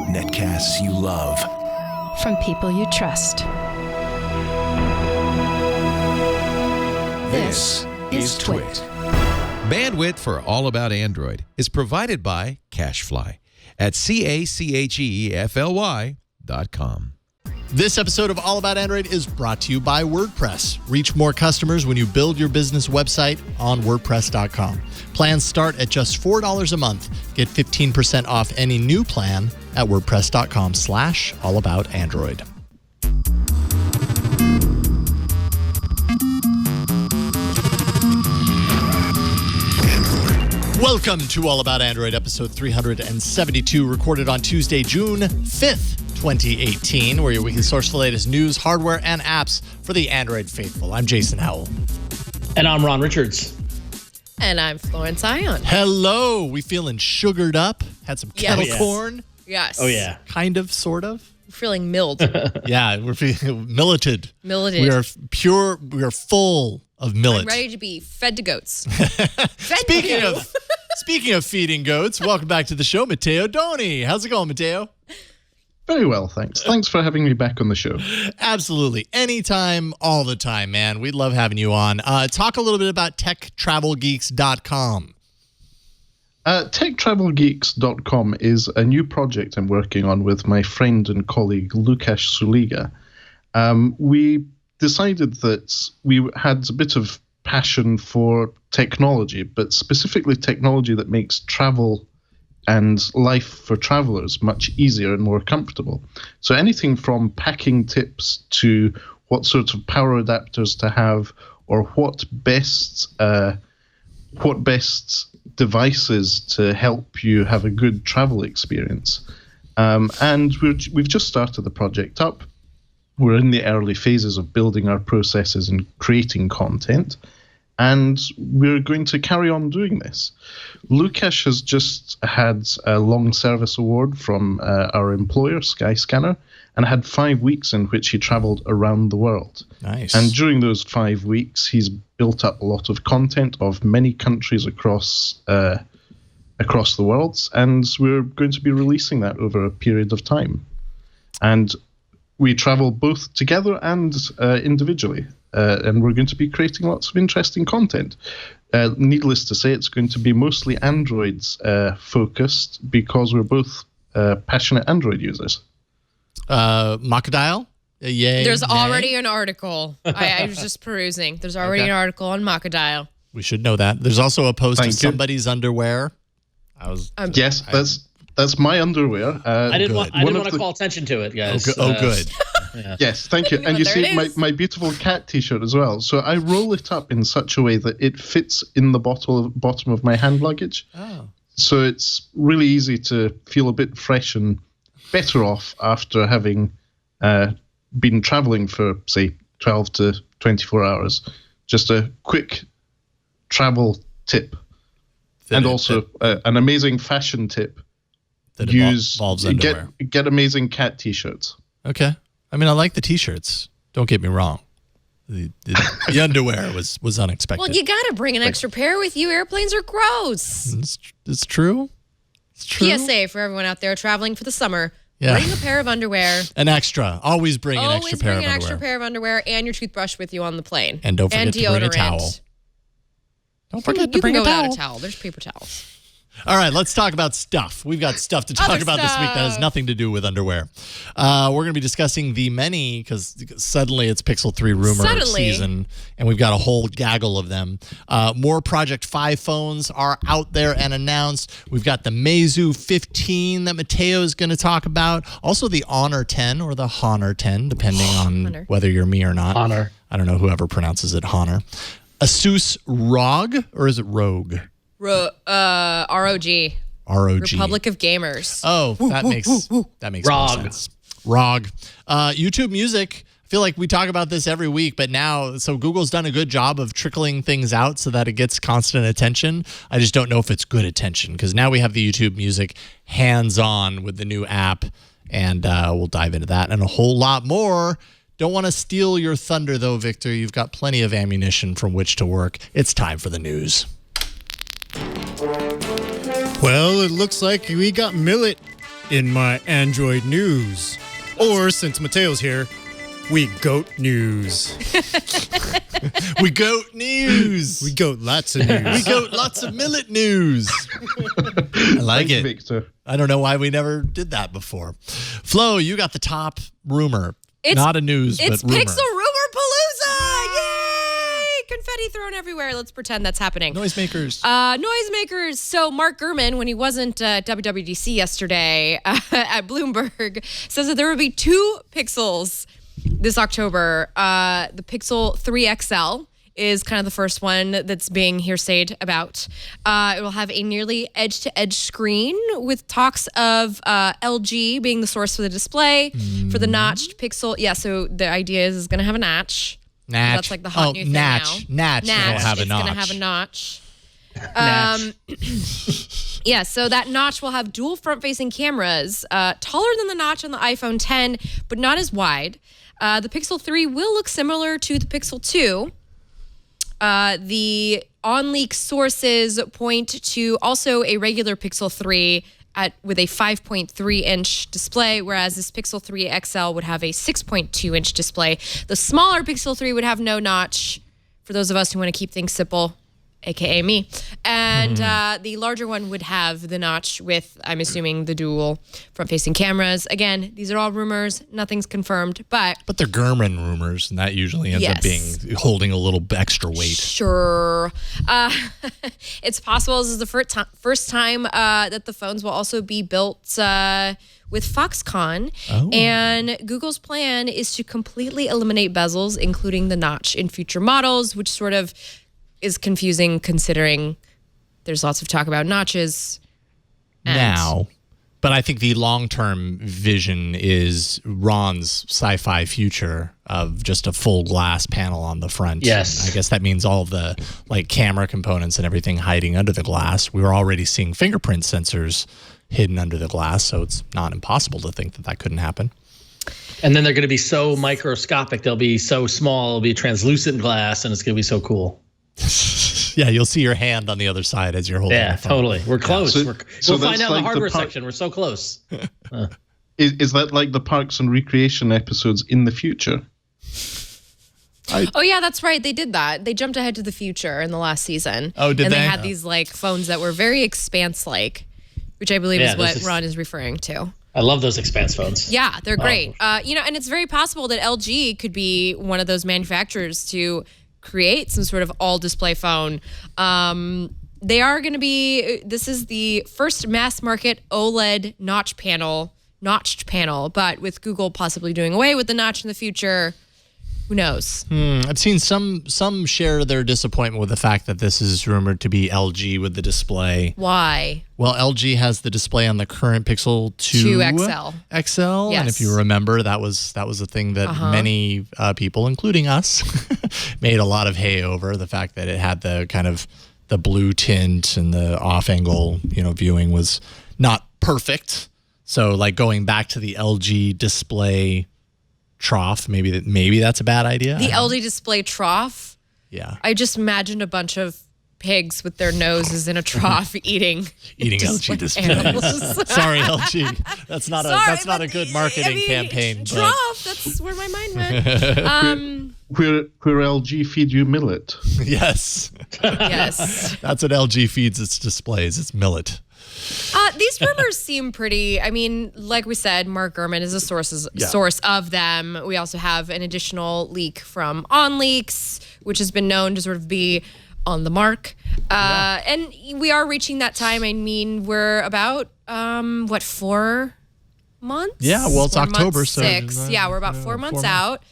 Netcasts you love. From people you trust. This is Twit. Bandwidth for All About Android is provided by CacheFly at CacheFly.com. This episode of All About Android is brought to you by WordPress. Reach more customers when you build your business website on WordPress.com. Plans start at just $4 a month. Get 15% off any new plan at WordPress.com/allaboutandroid. Welcome to All About Android, episode 372, recorded on Tuesday, June 5th. 2018, where your weekly source for the latest news, hardware, and apps for the Android faithful. I'm Jason Howell. And I'm Ron Richards. And I'm Florence Ion. Hello. We feeling sugared up? Had some kettle corn? Yes. Oh, yeah. Kind of, sort of? We're feeling milled. Yeah, we're feeling milleted. Milleted. We are pure, we are full of millet. I'm ready to be fed to goats. Speaking of feeding goats, welcome back to the show, Matteo Doni. How's it going, Matteo? Very well, thanks. Thanks for having me back on the show. Absolutely. Anytime, all the time, man. We'd love having you on. Talk a little bit about techtravelgeeks.com. Techtravelgeeks.com is a new project I'm working on with my friend and colleague, Łukasz Suliga. We decided that we had a bit of passion for technology, but specifically technology that makes travel and life for travelers much easier and more comfortable. So anything from packing tips to what sorts of power adapters to have, or what best devices to help you have a good travel experience. And we've just started the project up. We're in the early phases of building our processes and creating content. And we're going to carry on doing this. Łukasz has just had a long service award from our employer, Skyscanner, and had 5 weeks in which he traveled around the world. Nice. And during those 5 weeks, he's built up a lot of content of many countries across the world, and we're going to be releasing that over a period of time. And we travel both together and individually. And we're going to be creating lots of interesting content. Needless to say, it's going to be mostly Androids focused because we're both passionate Android users. Macadile? Yay. There's already an article. I was just perusing. There's already an article on Macadile. We should know that. There's also a post of somebody's underwear. Yes, that's my underwear. I didn't want to call attention to it, guys. Good. Yeah. Yes, thank you. And you see my beautiful cat T-shirt as well. So I roll it up in such a way that it fits in the bottom of my hand luggage. Oh. So it's really easy to feel a bit fresh and better off after having been traveling for, say, 12 to 24 hours. Just a quick travel tip. And also an amazing fashion tip. That involves underwear. Get amazing cat T-shirts. Okay. I mean, I like the T-shirts. Don't get me wrong. The underwear was unexpected. Well, you got to bring an extra pair with you. Airplanes are gross. It's true. It's true. PSA for everyone out there traveling for the summer. Yeah. Bring a pair of underwear. An extra. Always bring an extra pair of underwear. Always bring an extra pair of underwear and your toothbrush with you on the plane. And don't forget to bring a towel. Don't forget to bring a towel. You can go without a towel. There's paper towels. All right, let's talk about stuff. We've got stuff to talk about this week that has nothing to do with underwear. We're going to be discussing the many, because suddenly it's Pixel 3 rumor season, and we've got a whole gaggle of them. More Project 5 phones are out there and announced. We've got the Meizu 15 that Matteo is going to talk about. Also the Honor 10 or the Honor 10, depending on whether you're me or not. Honor. I don't know whoever pronounces it Honor. ASUS ROG, or is it Rogue? ROG. Republic of Gamers. Oh, that makes more sense. ROG. YouTube Music. I feel like we talk about this every week, but now, so Google's done a good job of trickling things out so that it gets constant attention. I just don't know if it's good attention, because now we have the YouTube Music hands-on with the new app, and we'll dive into that and a whole lot more. Don't want to steal your thunder, though, Victor. You've got plenty of ammunition from which to work. It's time for the news. Well, it looks like we got millet in my Android news. Or, since Mateo's here, we goat news. We goat news. We goat lots of news. We goat lots of millet news. I like it. Victor. I don't know why we never did that before. Flo, you got the top rumor. Not a news, but rumor. It's Pixel Rumor Palooza! Yay! Confetti thrown everywhere. Let's pretend that's happening. Noisemakers. Noisemakers. So Mark Gurman, when he wasn't at WWDC yesterday at Bloomberg, says that there will be 2 Pixels this October. The Pixel 3 XL is kind of the first one that's being hearsayed about. It will have a nearly edge-to-edge screen with talks of LG being the source for the display for the notched Pixel. Yeah, so the idea is it's going to have a notch. Natch. That's like the hot new thing now. Natch. It'll have a It's notch. going to have a notch. Yeah, so that notch will have dual front-facing cameras, taller than the notch on the iPhone 10, but not as wide. The Pixel 3 will look similar to the Pixel 2. The on-leak sources point to also a regular Pixel 3 with a 5.3-inch display, whereas this Pixel 3 XL would have a 6.2-inch display. The smaller Pixel 3 would have no notch, for those of us who want to keep things simple, a.k.a. me. And the larger one would have the notch with, I'm assuming, the dual front-facing cameras. Again, these are all rumors. Nothing's confirmed, but they're Gurman rumors, and that usually ends up being holding a little extra weight. Sure. It's possible this is the first time that the phones will also be built with Foxconn. Oh. And Google's plan is to completely eliminate bezels, including the notch in future models, which sort of is confusing considering there's lots of talk about notches now. But I think the long-term vision is Ron's sci-fi future of just a full glass panel on the front. Yes. I guess that means all of the camera components and everything hiding under the glass. We were already seeing fingerprint sensors hidden under the glass, so it's not impossible to think that couldn't happen. And then they're going to be so microscopic. They'll be so small. It'll be translucent glass, and it's going to be so cool. Yeah, you'll see your hand on the other side as you're holding the phone. Totally. We're close. So we'll find out in the hardware section. We're so close. Is that like the Parks and Recreation episodes in the future? Oh, yeah, that's right. They did that. They jumped ahead to the future in the last season. Oh, did they? And they had these phones that were very Expanse-like, which I believe is what Ron is referring to. I love those Expanse phones. Yeah, they're great. And it's very possible that LG could be one of those manufacturers to create some sort of all-display phone. They are going to be, this is the first mass-market OLED notched panel, but with Google possibly doing away with the notch in the future, who knows? I've seen some share their disappointment with the fact that this is rumored to be LG with the display. Why? Well, LG has the display on the current Pixel 2 XL. Yes. And if you remember, that was a thing that many people, including us, made a lot of hay over, the fact that it had the kind of the blue tint and the off-angle, viewing was not perfect. So going back to the LG display trough, maybe that's a bad idea. The LG display trough? Yeah. I just imagined a bunch of pigs with their noses in a trough eating LG displays. Sorry, LG. That's not a good marketing campaign. Trough, that's where my mind went. Where LG feed you millet. Yes. Yes. That's what LG feeds its displays. It's millet. These rumors seem pretty, like we said, Mark Gurman is a source of them. We also have an additional leak from OnLeaks, which has been known to sort of be on the mark. And we are reaching that time. We're about, 4 months? Yeah, well, it's 4 October. months, 6. Yeah, we're about 4 months out,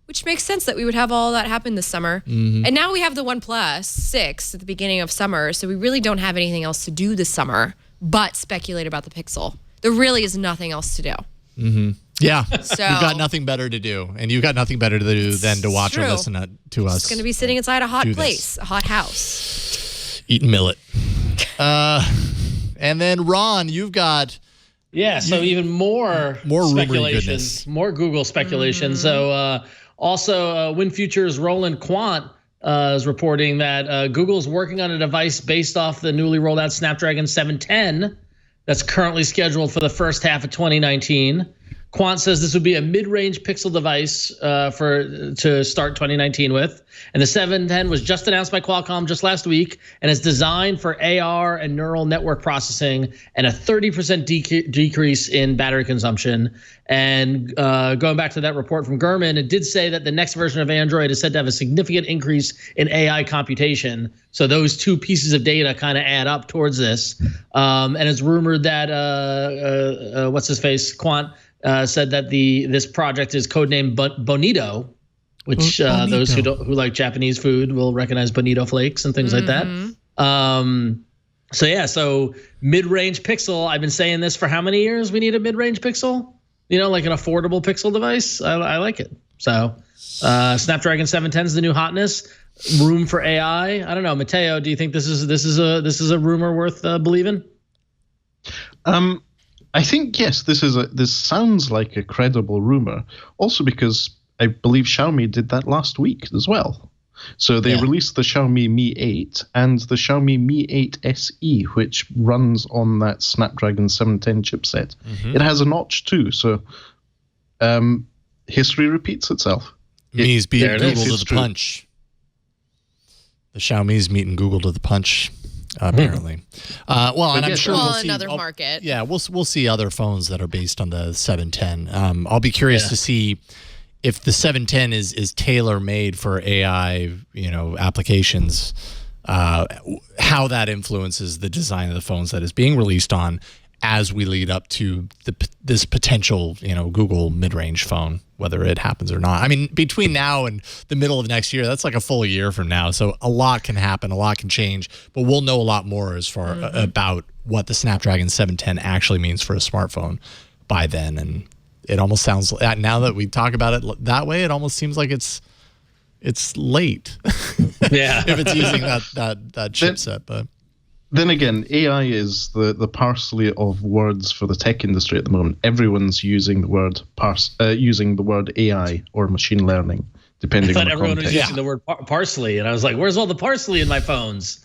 which makes sense that we would have all that happen this summer. Mm-hmm. And now we have the OnePlus 6 at the beginning of summer, so we really don't have anything else to do this summer but speculate about the Pixel. There really is nothing else to do. Mm-hmm. Yeah, so, you've got nothing better to do, and you've got nothing better to do than to watch or listen to us. It's going to be sitting inside a hot place, a hot house. Eating millet. And then, Ron, you've got... Yeah, so even more speculation, more Google speculation. Mm-hmm. So also WinFuture's Roland Quant is reporting that Google is working on a device based off the newly rolled out Snapdragon 710 that's currently scheduled for the first half of 2019. Quant says this would be a mid-range Pixel device to start 2019 with. And the 710 was just announced by Qualcomm just last week and is designed for AR and neural network processing and a 30% decrease in battery consumption. And going back to that report from Gurman, it did say that the next version of Android is said to have a significant increase in AI computation. So those two pieces of data kind of add up towards this. And it's rumored that Quant said that this project is codenamed Bonito, which those who like Japanese food will recognize Bonito flakes and things like that. So mid-range Pixel. I've been saying this for how many years? We need a mid-range Pixel. Like an affordable Pixel device. I like it. So Snapdragon 710 is the new hotness. Room for AI. I don't know, Matteo. Do you think this is a rumor worth believing? I think yes. This sounds like a credible rumor. Also because I believe Xiaomi did that last week as well. So they released the Xiaomi Mi 8 and the Xiaomi Mi 8 SE, which runs on that Snapdragon 710 chipset. It has a notch too. So history repeats itself. Mi's beating Google to the punch. The Xiaomi's meeting Google to the punch. Apparently, and I'm sure we'll see another market. Yeah, we'll see other phones that are based on the 710. I'll be curious to see if the 710 is tailor made for AI, applications. How that influences the design of the phones that is being released on as we lead up to this potential, Google mid-range phone, whether it happens or not. I mean, between now and the middle of next year, that's like a full year from now. So a lot can happen, a lot can change, but we'll know a lot more as far about what the Snapdragon 710 actually means for a smartphone by then. And it almost sounds, now that we talk about it that way, it almost seems like it's late. Yeah. If it's using that chipset, but. Then again, AI is the parsley of words for the tech industry at the moment. Everyone's using the word AI or machine learning, depending on the everyone context. was using the word parsley, and I was like, "Where's all the parsley in my phones?"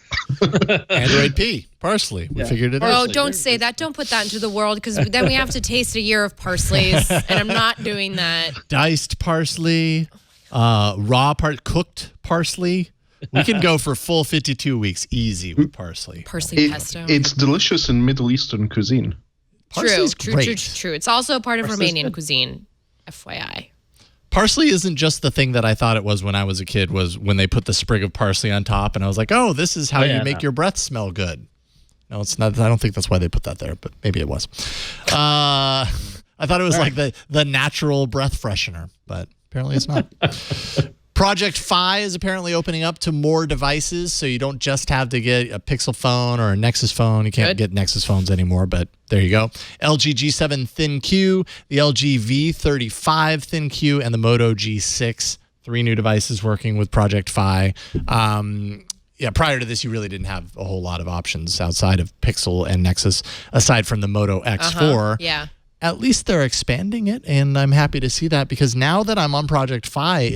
Android P, parsley. We figured it out. Oh, don't say that. Don't put that into the world, because then we have to taste a year of parsleys, and I'm not doing that. Diced parsley, cooked parsley. We can go for full 52 weeks easy with parsley. Parsley pesto. It's delicious in Middle Eastern cuisine. Parsley's great. True. It's also part of Romanian cuisine, FYI. Parsley isn't just the thing that I thought it was when I was a kid, was when they put the sprig of parsley on top, and I was like, oh, this is how you make your breath smell good. No, it's not. I don't think that's why they put that there, but maybe it was. I thought it was like the natural breath freshener, but apparently it's not. Project Fi is apparently opening up to more devices, so you don't just have to get a Pixel phone or a Nexus phone. You can't get Nexus phones anymore, but there you go. LG G7 Thin Q, the LG V35 Thin Q, and the Moto G6. 3 new devices working with Project Fi. Prior to this, you really didn't have a whole lot of options outside of Pixel and Nexus, aside from the Moto X4. Yeah. At least they're expanding it, and I'm happy to see that, because now that I'm on Project Fi,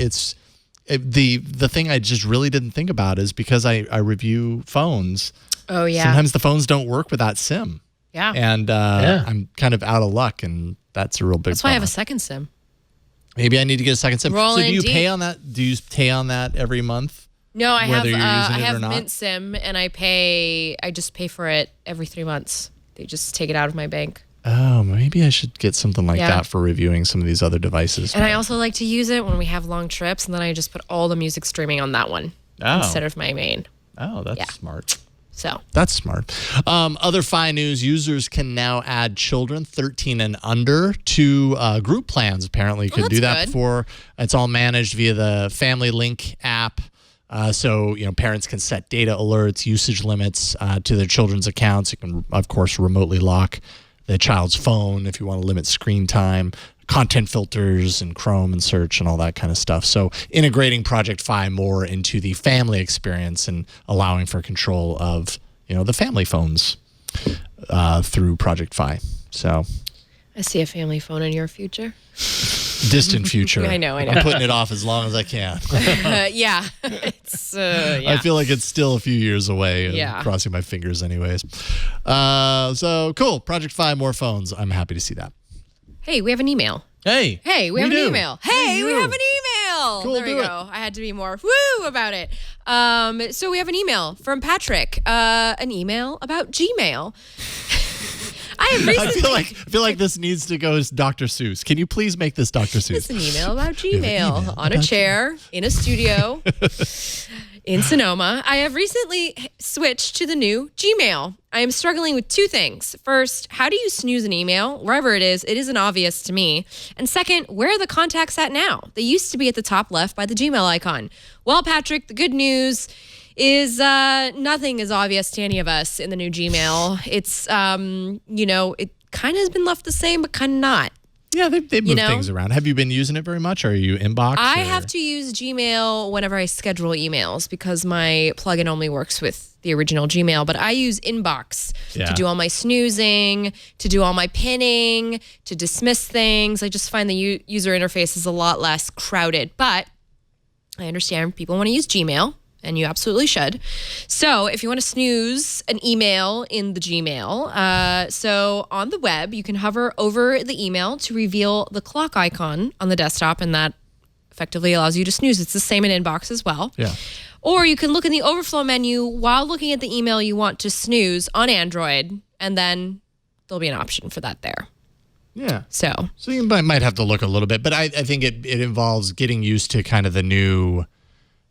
the thing I just really didn't think about is because I review phones. Oh, yeah. Sometimes the phones don't work without SIM. Yeah. And I'm kind of out of luck, and that's a real big That's why I have bummer. a second SIM. Maybe I need to get a second SIM. Roll so do you deep. pay on that? Do you pay on that every month? No, I whether you're using it or have not? Mint SIM, and I just pay for it every 3 months. They just take it out of my bank. Oh, maybe I should get something like that for reviewing some of these other devices. And I also like to use it when we have long trips, and then I just put all the music streaming on that one instead of my main. Oh, that's smart. So that's smart. Other Fi news: users can now add children 13 and under to group plans. Apparently, you couldn't do that before. It's all managed via the Family Link app. So parents can set data alerts, usage limits to their children's accounts. You can, of course, remotely lock the child's phone if you want to limit screen time, content filters and Chrome and search and all that kind of stuff. So integrating Project Fi more into the family experience and allowing for control of, the family phones through Project Fi. So I see a family phone in your future. Distant future. I know. I'm putting it off as long as I can. Yeah. Yeah. I feel like it's still a few years away. Yeah. Crossing my fingers anyways. So cool. Project Fi, more phones. I'm happy to see that. Hey, we have an email. Hey, we have do. an email. Hey, we have an email. Cool, there we do go. I had to be more woo about it. So we have an email from Patrick. An email about Gmail. I have recently. I feel like this needs to go as Dr. Seuss. Can you please make this Dr. Seuss? It's an email about Gmail on a chair in a studio in Sonoma. I have recently switched to the new Gmail. I am struggling with two things. First, how do you snooze an email? Wherever it isn't obvious to me. And second, where are the contacts at now? They used to be at the top left by the Gmail icon. Well, Patrick, the good news is nothing is obvious to any of us in the new Gmail. It's, it kind of has been left the same, but kind of not. Yeah, they move things around. Have you been using it very much? Or are you inbox? I have to use Gmail whenever I schedule emails because my plugin only works with the original Gmail. But I use Inbox to do all my snoozing, to do all my pinning, to dismiss things. I just find the user interface is a lot less crowded. But I understand people want to use Gmail. And you absolutely should. So if you want to snooze an email in the Gmail, so on the web, you can hover over the email to reveal the clock icon on the desktop, and that effectively allows you to snooze. It's the same in Inbox as well. Yeah. Or you can look in the overflow menu while looking at the email you want to snooze on Android, and then there'll be an option for that there. Yeah. So you might have to look a little bit, but I think it involves getting used to kind of the new...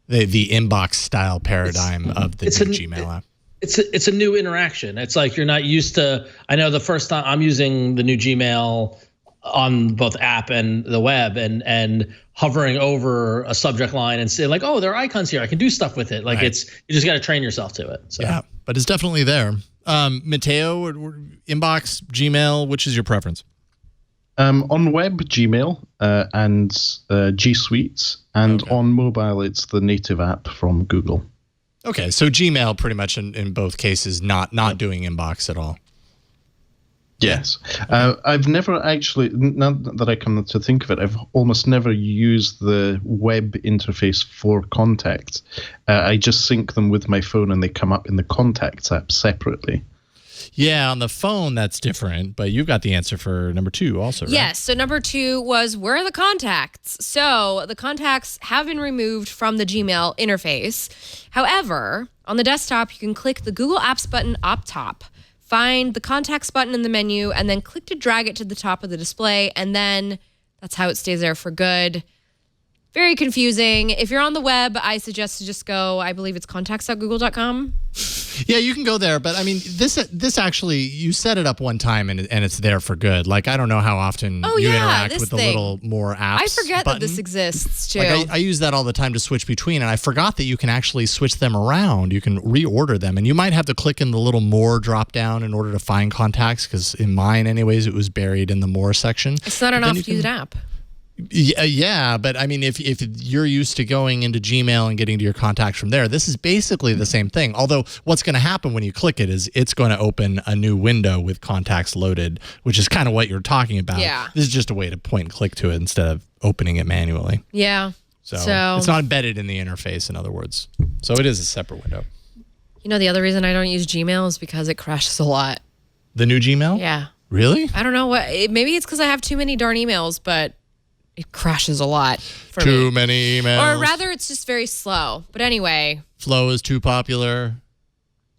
The inbox style paradigm of the new Gmail app. It's a new interaction. It's like you're not used to. I know the first time I'm using the new Gmail on both app and the web, and hovering over a subject line and say like, oh, there are icons here. I can do stuff with it. Like you just got to train yourself to it. So. Yeah, but it's definitely there. Mateo, inbox, Gmail, which is your preference? On web, Gmail and G Suite, and on mobile, it's the native app from Google. Okay, so Gmail pretty much in both cases not doing inbox at all. Yes. I've never actually, now that I come to think of it, I've almost never used the web interface for contacts. I just sync them with my phone and they come up in the Contacts app separately. Yeah, on the phone, that's different, but you've got the answer for number 2 also, right? Yes, so number 2 was where are the contacts? So the contacts have been removed from the Gmail interface. However, on the desktop, you can click the Google Apps button up top, find the contacts button in the menu, and then click to drag it to the top of the display, and then that's how it stays there for good. Very confusing. If you're on the web, I suggest to just go, I believe it's contacts.google.com. Yeah, you can go there, but I mean, this actually, you set it up one time and it's there for good. Like, I don't know how often you interact with the little more apps I forget button. that this exists too. Like I use that all the time to switch between, and I forgot that you can actually switch them around. You can reorder them, and you might have to click in the little more drop down in order to find contacts, because in mine anyways, it was buried in the more section. It's not enough to use an app. Yeah, but I mean, if you're used to going into Gmail and getting to your contacts from there, this is basically the same thing. Although what's going to happen when you click it is it's going to open a new window with contacts loaded, which is kind of what you're talking about. Yeah. This is just a way to point and click to it instead of opening it manually. Yeah. So it's not embedded in the interface, in other words. So it is a separate window. You know, the other reason I don't use Gmail is because it crashes a lot. The new Gmail? Yeah. Really? I don't know what. Maybe it's because I have too many darn emails, but it crashes a lot for Too me. many emails. Or rather, it's just very slow. But anyway. Flow is too popular.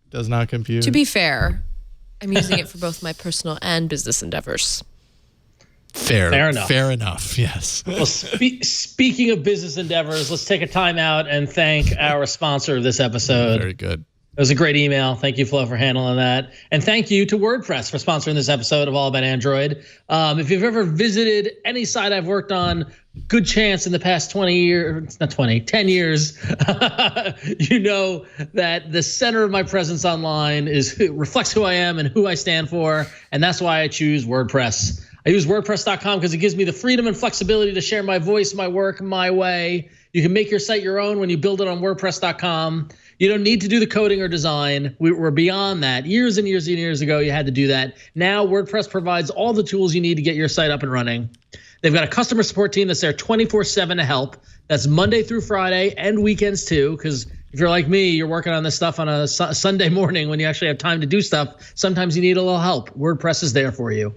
Does not compute. To be fair, I'm using it for both my personal and business endeavors. Fair enough. Fair enough, yes. Well, speaking of business endeavors, let's take a time out and thank our sponsor of this episode. Very good. It was a great email. Thank you, Flo, for handling that. And thank you to WordPress for sponsoring this episode of All About Android. If you've ever visited any site I've worked on, good chance in the past 10 years, you know that the center of my presence online reflects who I am and who I stand for. And that's why I choose WordPress. I use WordPress.com because it gives me the freedom and flexibility to share my voice, my work, my way. You can make your site your own when you build it on WordPress.com. You don't need to do the coding or design. We're beyond that. Years and years and years ago, you had to do that. Now WordPress provides all the tools you need to get your site up and running. They've got a customer support team that's there 24/7 to help. That's Monday through Friday and weekends too, because if you're like me, you're working on this stuff on a Sunday morning when you actually have time to do stuff. Sometimes you need a little help. WordPress is there for you.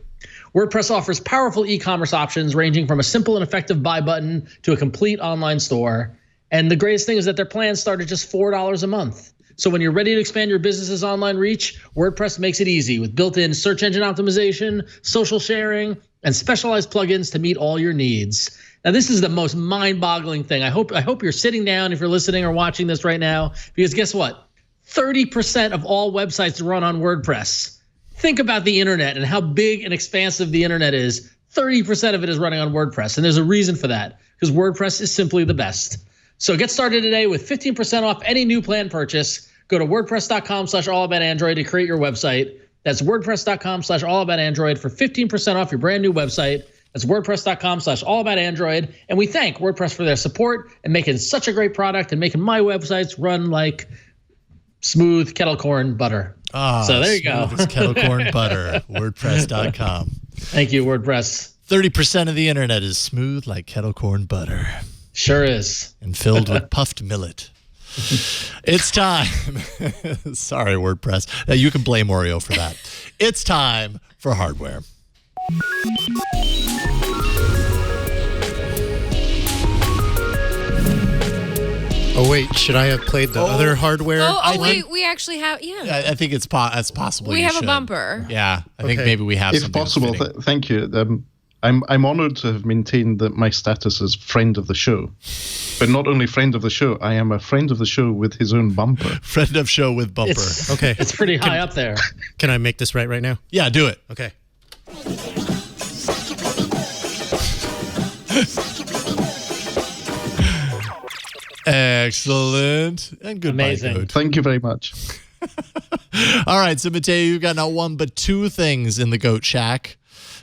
WordPress offers powerful e-commerce options ranging from a simple and effective buy button to a complete online store. And the greatest thing is that their plans start at just $4 a month. So when you're ready to expand your business's online reach, WordPress makes it easy with built-in search engine optimization, social sharing, and specialized plugins to meet all your needs. Now, this is the most mind-boggling thing. I hope you're sitting down if you're listening or watching this right now, because guess what? 30% of all websites run on WordPress. Think about the internet and how big and expansive the internet is. 30% of it is running on WordPress, and there's a reason for that, because WordPress is simply the best. So get started today with 15% off any new plan purchase. Go to wordpress.com/allaboutandroid to create your website. That's wordpress.com/allaboutandroid for 15% off your brand new website. That's wordpress.com/allaboutandroid. And we thank WordPress for their support and making such a great product and making my websites run like smooth kettle corn butter. So there you go. It's kettle corn butter. WordPress.com. Thank you, WordPress. 30% of the internet is smooth like kettle corn butter. Sure is. And filled with puffed millet. It's time. Sorry, WordPress. You can blame Oreo for that. It's time for hardware. Oh, wait. Should I have played the other hardware? Wait. We actually have, I think it's possible. We you have should. a bumper. Yeah. I think maybe we have If something possible, fitting. thank you. I'm honored to have maintained that my status as friend of the show. But not only friend of the show, I am a friend of the show with his own bumper. Friend of show with bumper. Okay. It's pretty high up there. Can I make this right now? Yeah, do it. Okay. Excellent. And goodbye, Amazing. Goat. Thank you very much. All right, so Mateo, you've got not one but two things in the Goat Shack.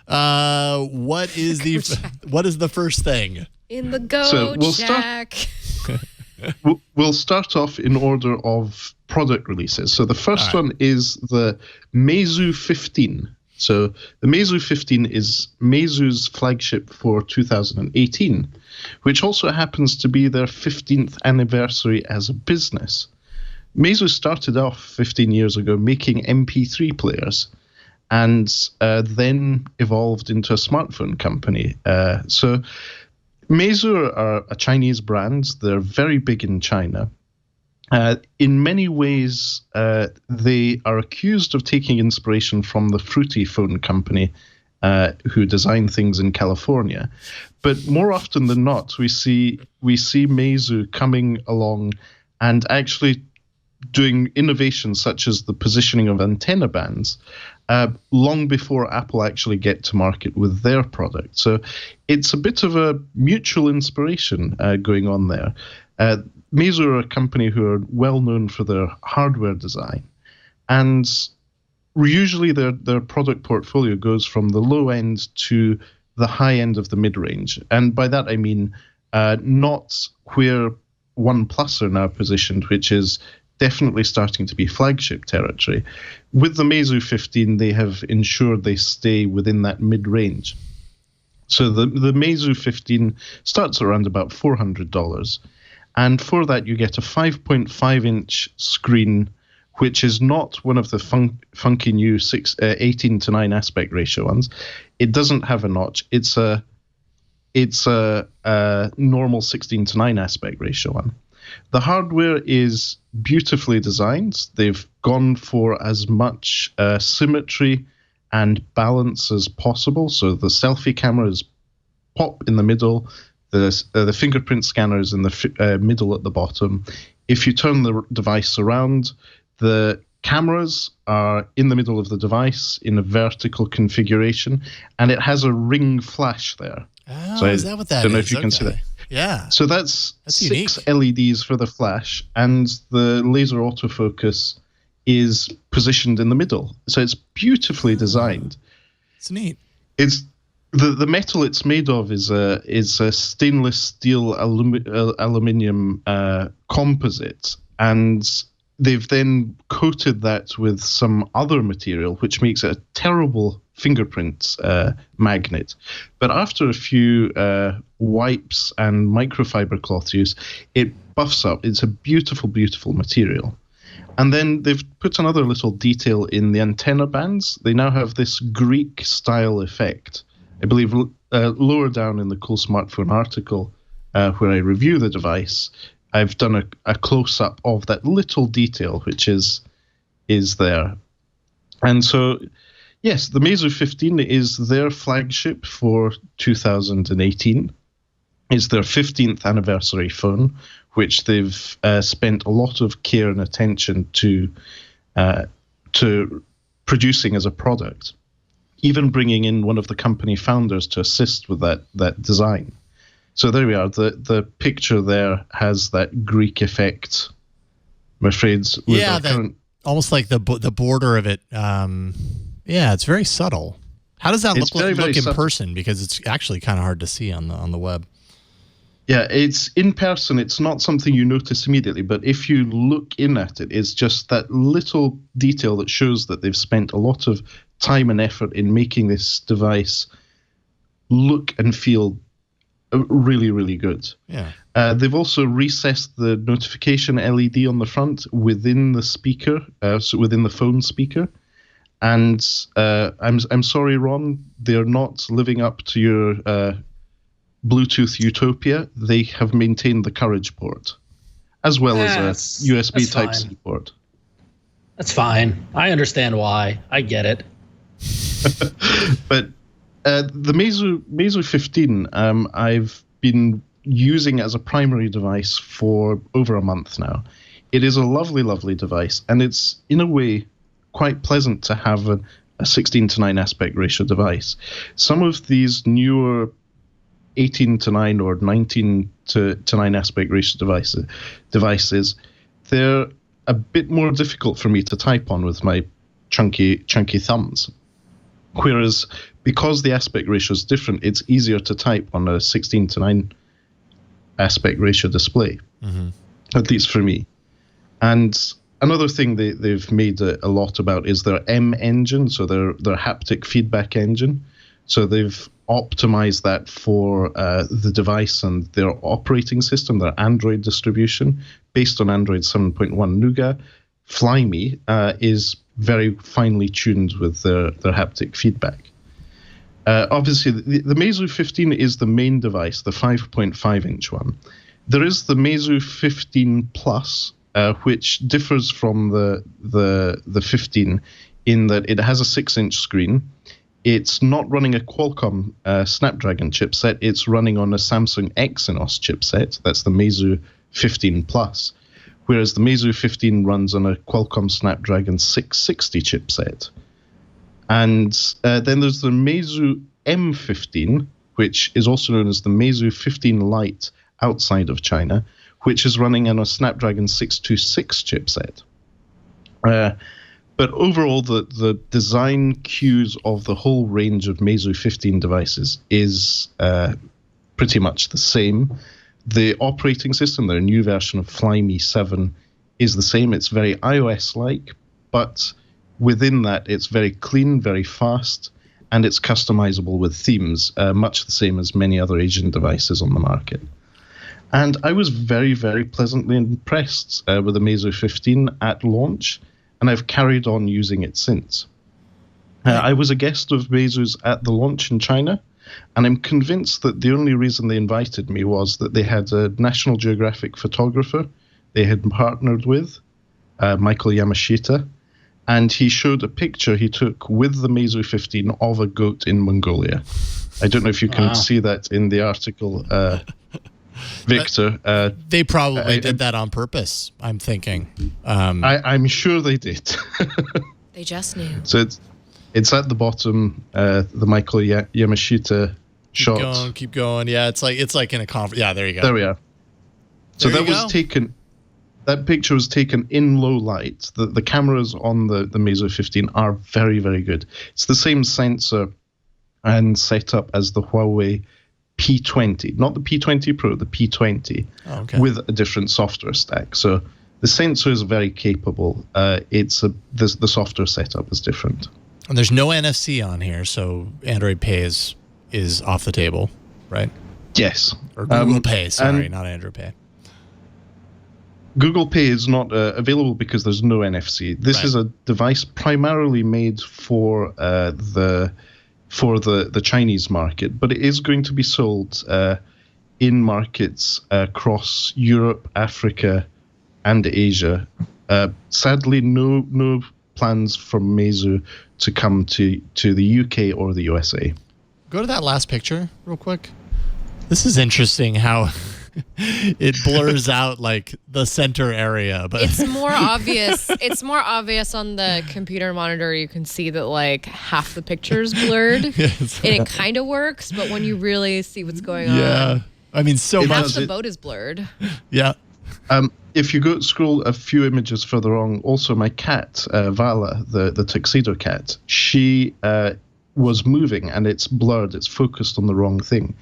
What is the first thing? In the Goat So we'll Shack. We'll start off in order of product releases. So the first one is the Meizu 15. So the Meizu 15 is Meizu's flagship for 2018, which also happens to be their 15th anniversary as a business. Meizu started off 15 years ago making MP3 players and then evolved into a smartphone company. So Meizu are a Chinese brand. They're very big in China. In many ways, they are accused of taking inspiration from the Fruity phone company who design things in California. But more often than not, we see Meizu coming along and actually doing innovations such as the positioning of antenna bands long before Apple actually get to market with their product. So it's a bit of a mutual inspiration going on there. Meizu are a company who are well known for their hardware design, and usually their product portfolio goes from the low end to the high end of the mid-range. And by that I mean not where OnePlus are now positioned, which is definitely starting to be flagship territory. With the Meizu 15, they have ensured they stay within that mid-range. So the Meizu 15 starts around about $400. And for that, you get a 5.5-inch screen, which is not one of the funky new 18:9 aspect ratio ones. It doesn't have a notch. It's a normal 16:9 aspect ratio one. The hardware is beautifully designed. They've gone for as much symmetry and balance as possible. So the selfie cameras pop in the middle. The fingerprint scanner is in the middle at the bottom. If you turn the device around, the cameras are in the middle of the device in a vertical configuration, and it has a ring flash there. Oh, so is that what that is? I don't know if you can see that. Yeah. So that's 6 unique. LEDs for the flash, and the laser autofocus is positioned in the middle. So it's beautifully designed. It's neat. It's the metal it's made of is a stainless steel aluminium composite, and they've then coated that with some other material, which makes it a terrible fingerprint magnet. But after a few wipes and microfiber cloth use, it buffs up. It's a beautiful, beautiful material. And then they've put another little detail in the antenna bands. They now have this Greek-style effect. I believe lower down in the Cool Smartphone article where I review the device, I've done a close-up of that little detail which is there. And so, yes, the Meizu 15 is their flagship for 2018. It's their 15th anniversary phone, which they've spent a lot of care and attention to producing as a product, even bringing in one of the company founders to assist with that design. So there we are. The picture there has that Greek effect, I'm afraid. Almost like the border of it. Yeah, it's very subtle. How does that look in person? Because it's actually kind of hard to see on the web. Yeah, it's in person. It's not something you notice immediately, but if you look in at it, it's just that little detail that shows that they've spent a lot of time and effort in making this device look and feel really, really good. Yeah. They've also recessed the notification LED on the front within the speaker, so within the phone speaker. And I'm sorry, Ron, they're not living up to your Bluetooth utopia. They have maintained the Courage port, as well as a USB Type-C port. That's fine. I understand why. I get it. But the Meizu 15, I've been using as a primary device for over a month now. It is a lovely, lovely device, and it's, in a way, quite pleasant to have a 16:9 aspect ratio device. Some of these newer 18:9 or 19:9 aspect ratio devices, they're a bit more difficult for me to type on with my chunky thumbs. Whereas because the aspect ratio is different, it's easier to type on a 16:9 aspect ratio display, at least for me. And another thing they've made a lot about is their M engine, so their haptic feedback engine. So they've optimized that for the device and their operating system, their Android distribution, based on Android 7.1 Nougat. Flyme is very finely tuned with their haptic feedback. Obviously, the Meizu 15 is the main device, the 5.5-inch one. There is the Meizu 15 Plus, which differs from the 15 in that it has a 6-inch screen. It's not running a Qualcomm Snapdragon chipset. It's running on a Samsung Exynos chipset. That's the Meizu 15 Plus. Whereas the Meizu 15 runs on a Qualcomm Snapdragon 660 chipset. And then there's the Meizu M15, which is also known as the Meizu 15 Lite outside of China, which is running on a Snapdragon 626 chipset. But overall, the design cues of the whole range of Meizu 15 devices is pretty much the same. The operating system, their new version of Flyme 7, is the same. It's very iOS-like, but within that, it's very clean, very fast, and it's customizable with themes, much the same as many other Asian devices on the market. And I was very, very pleasantly impressed with the Meizu 15 at launch, and I've carried on using it since. I was a guest of Meizu's at the launch in China, and I'm convinced that the only reason they invited me was that they had a National Geographic photographer they had partnered with, Michael Yamashita, and he showed a picture he took with the Meizu 15 of a goat in Mongolia. I don't know if you can see that in the article, Victor. They probably did that on purpose, I'm thinking. I'm sure they did. They just knew. So it's at the bottom, the Michael Yamashita shot. Keep going. Yeah, it's like in a conference. Yeah, there you go. There we are. So that was taken. That picture was taken in low light. The cameras on the Meizu 15 are very, very good. It's the same sensor and setup as the Huawei P20, not the P20 Pro, the P20, with a different software stack. So The sensor is very capable. The software setup is different. And there's no NFC on here, so Android Pay is off the table, right? Yes. Or Google Pay, sorry, not Android Pay. Google Pay is not available because there's no NFC. This is a device primarily made for the Chinese market, but it is going to be sold in markets across Europe, Africa, and Asia. Sadly, no plans from Meizu to come to the UK or the USA. Go to that last picture real quick. This is interesting how it blurs out like the center area, but it's more obvious. It's more obvious on the computer monitor. You can see that like half the picture's blurred, and it kind of works. But when you really see what's going on, I mean, so half much. the boat is blurred. Yeah. If you scroll a few images further on, also my cat, Vala, the tuxedo cat, she was moving and it's blurred. It's focused on the wrong thing.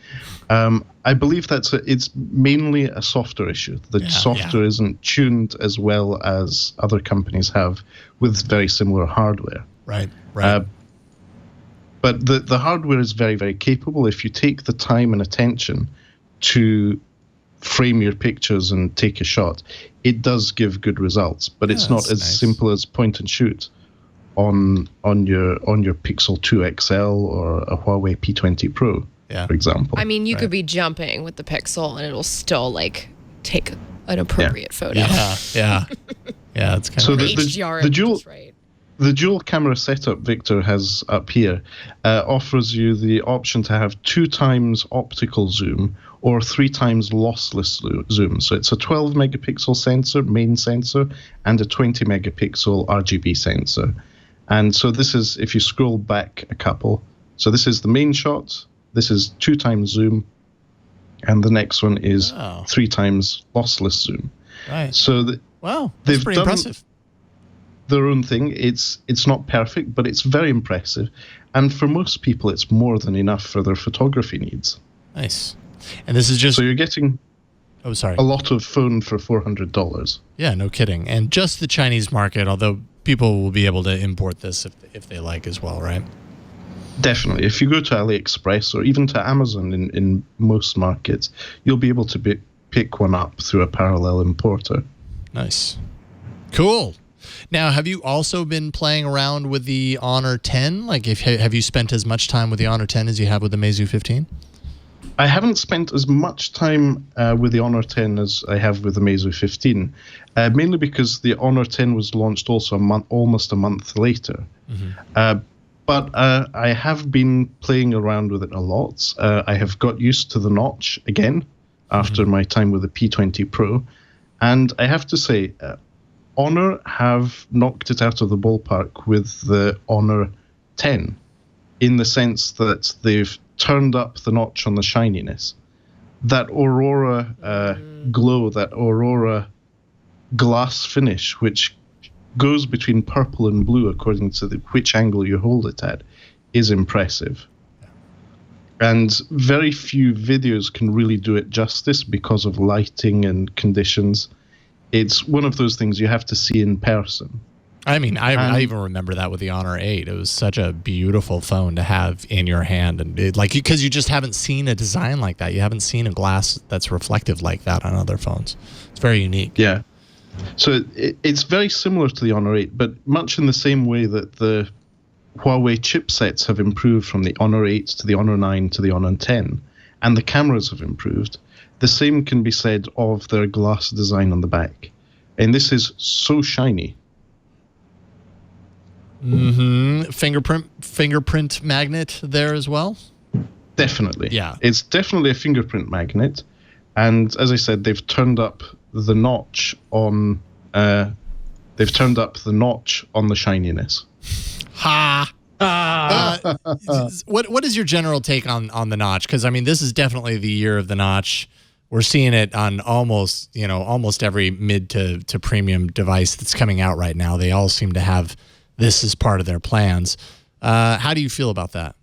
I believe it's mainly a software issue. The software isn't right as well as other companies have with very similar hardware. Right. But the hardware is very, very capable. If you take the time and attention to frame your pictures and take a shot, it does give good results. But it's not as simple as point and shoot on your Pixel 2 XL or a Huawei P20 Pro, for example. I mean, you could be jumping with the Pixel and it'll still like take an appropriate photo. Yeah. It's kind of the HDR. The dual camera setup Victor has up here offers you the option to have 2 times optical zoom or 3 times lossless zoom. So it's a 12 megapixel sensor, main sensor, and a 20 megapixel RGB sensor. And so this is, if you scroll back a couple, so this is the main shot, this is 2 times zoom, and the next one is 3 times lossless zoom. Right. So that's pretty impressive. Their own thing. It's not perfect, but it's very impressive. And for most people, it's more than enough for their photography needs. Nice. And this is just... So you're getting a lot of phone for $400. Yeah, no kidding. And just the Chinese market, although people will be able to import this if they like as well, right? Definitely. If you go to AliExpress or even to Amazon in most markets, you'll be able to pick one up through a parallel importer. Nice. Cool. Now, have you also been playing around with the Honor 10? Like, have you spent as much time with the Honor 10 as you have with the Meizu 15? I haven't spent as much time with the Honor 10 as I have with the Meizu 15, mainly because the Honor 10 was launched also almost a month later. Mm-hmm. But I have been playing around with it a lot. I have got used to the notch again after my time with the P20 Pro. And I have to say, Honor have knocked it out of the ballpark with the Honor 10 in the sense that they've turned up the notch on the shininess. That Aurora glow, that Aurora glass finish, which goes between purple and blue according to which angle you hold it at, is impressive. And very few videos can really do it justice because of lighting and conditions. It's one of those things you have to see in person. I mean, I even remember that with the Honor 8. It was such a beautiful phone to have in your hand, and because you just haven't seen a design like that. You haven't seen a glass that's reflective like that on other phones. It's very unique. Yeah. So it's very similar to the Honor 8, but much in the same way that the Huawei chipsets have improved from the Honor 8 to the Honor 9 to the Honor 10, and the cameras have improved. The same can be said of their glass design on the back. And this is so shiny. Mm-hmm. Fingerprint magnet there as well? Definitely. Yeah. It's definitely a fingerprint magnet. And as I said, they've turned up the notch on the shininess. Ha! What is your general take on the notch? Because I mean, this is definitely the year of the notch. We're seeing it on almost every mid to premium device that's coming out right now. They all seem to have this as part of their plans. How do you feel about that?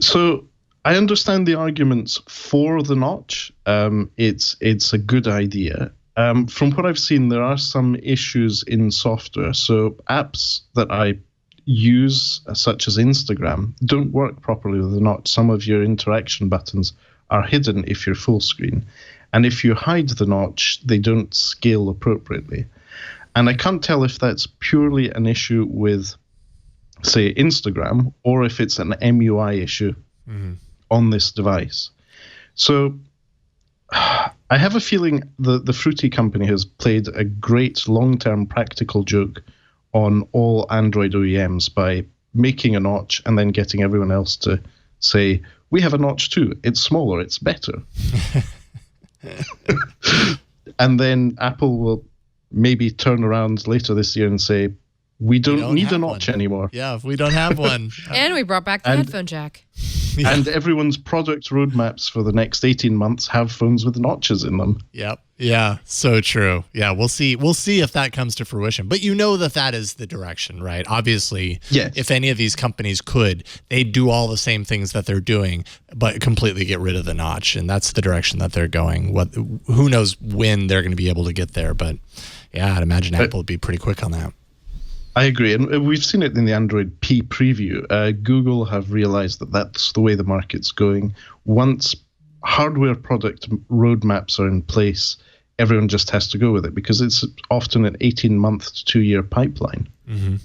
So I understand the arguments for the notch. It's a good idea. From what I've seen, there are some issues in software. So apps that I use, such as Instagram, don't work properly with the notch. Some of your interaction buttons are hidden if you're full screen. And if you hide the notch, they don't scale appropriately. And I can't tell if that's purely an issue with, say, Instagram, or if it's an MUI issue on this device. So I have a feeling the Fruity company has played a great long-term practical joke on all Android OEMs by making a notch and then getting everyone else to say, we have a notch too. It's smaller. It's better. And then Apple will maybe turn around later this year and say, we don't need a notch anymore. Yeah, if we don't have one. And we brought back the headphone jack. Yeah. And everyone's product roadmaps for the next 18 months have phones with notches in them. Yep. Yeah, so true. Yeah, we'll see. We'll see if that comes to fruition. But you know that is the direction, right? Obviously, yes. If any of these companies could, they'd do all the same things that they're doing, but completely get rid of the notch. And that's the direction that they're going. Who knows when they're going to be able to get there. But yeah, I'd imagine Apple would be pretty quick on that. I agree, and we've seen it in the Android P preview. Google have realized that that's the way the market's going. Once hardware product roadmaps are in place, everyone just has to go with it because it's often an 18-month to 2-year pipeline. Mm-hmm.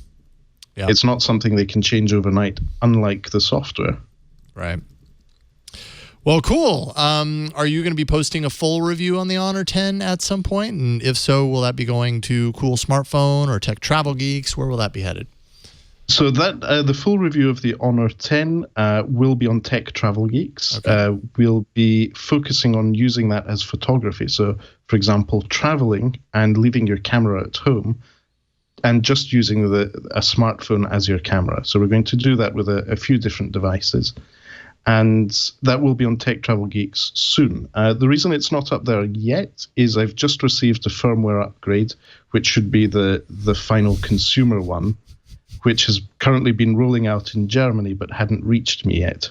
Yeah. It's not something they can change overnight, unlike the software. Right. Well, cool. Are you going to be posting a full review on the Honor 10 at some point? And if so, will that be going to Cool Smartphone or Tech Travel Geeks? Where will that be headed? So that the full review of the Honor 10 will be on Tech Travel Geeks. Okay. We'll be focusing on using that as photography. So, for example, traveling and leaving your camera at home and just using a smartphone as your camera. So we're going to do that with a few different devices. And that will be on Tech Travel Geeks soon. The reason it's not up there yet is I've just received a firmware upgrade, which should be the final consumer one, which has currently been rolling out in Germany but hadn't reached me yet.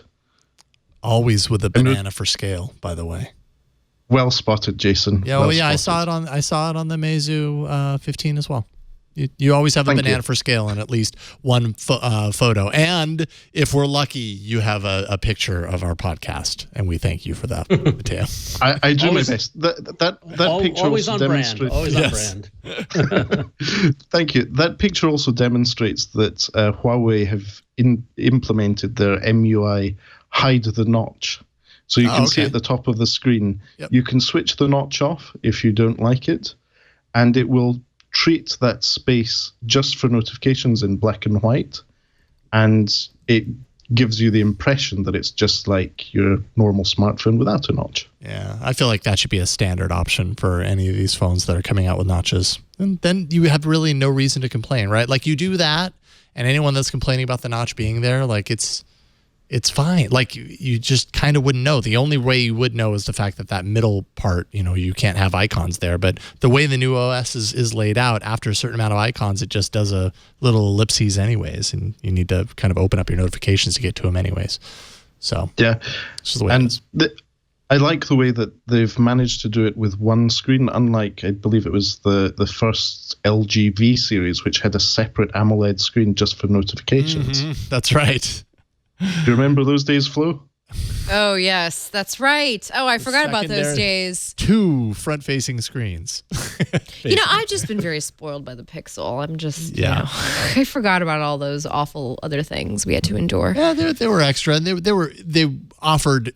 Always with a banana for scale, by the way. Well spotted, Jason. Yeah, well, I saw it on the Meizu 15 as well. You always have a banana for scale in at least one photo. And if we're lucky, you have a picture of our podcast. And we thank you for that, Mateo. I do my best. That picture always also on demonstrates... brand. Always on brand. Thank you. That picture also demonstrates that Huawei have implemented their MUI hide the notch. So you can see at the top of the screen, you can switch the notch off if you don't like it. And it will treat that space just for notifications in black and white, and it gives you the impression that it's just like your normal smartphone without a notch. Yeah, I feel like that should be a standard option for any of these phones that are coming out with notches. And then you have really no reason to complain, right? Like you do that, and anyone that's complaining about the notch being there, like it's fine. Like you just kind of wouldn't know. The only way you would know is the fact that middle part, you can't have icons there. But the way the new OS is laid out, after a certain amount of icons, it just does a little ellipses anyways, and you need to kind of open up your notifications to get to them anyways. So yeah, it's just the way it is. I like the way that they've managed to do it with one screen, unlike, I believe it was the first LG V series, which had a separate AMOLED screen just for notifications. Mm-hmm. That's right. Do you remember those days, Flo? Oh, yes, that's right. Oh, I forgot about those days. 2 front-facing screens. I've just been very spoiled by the Pixel. I'm just, I forgot about all those awful other things we had to endure. Yeah, they were extra. And they offered,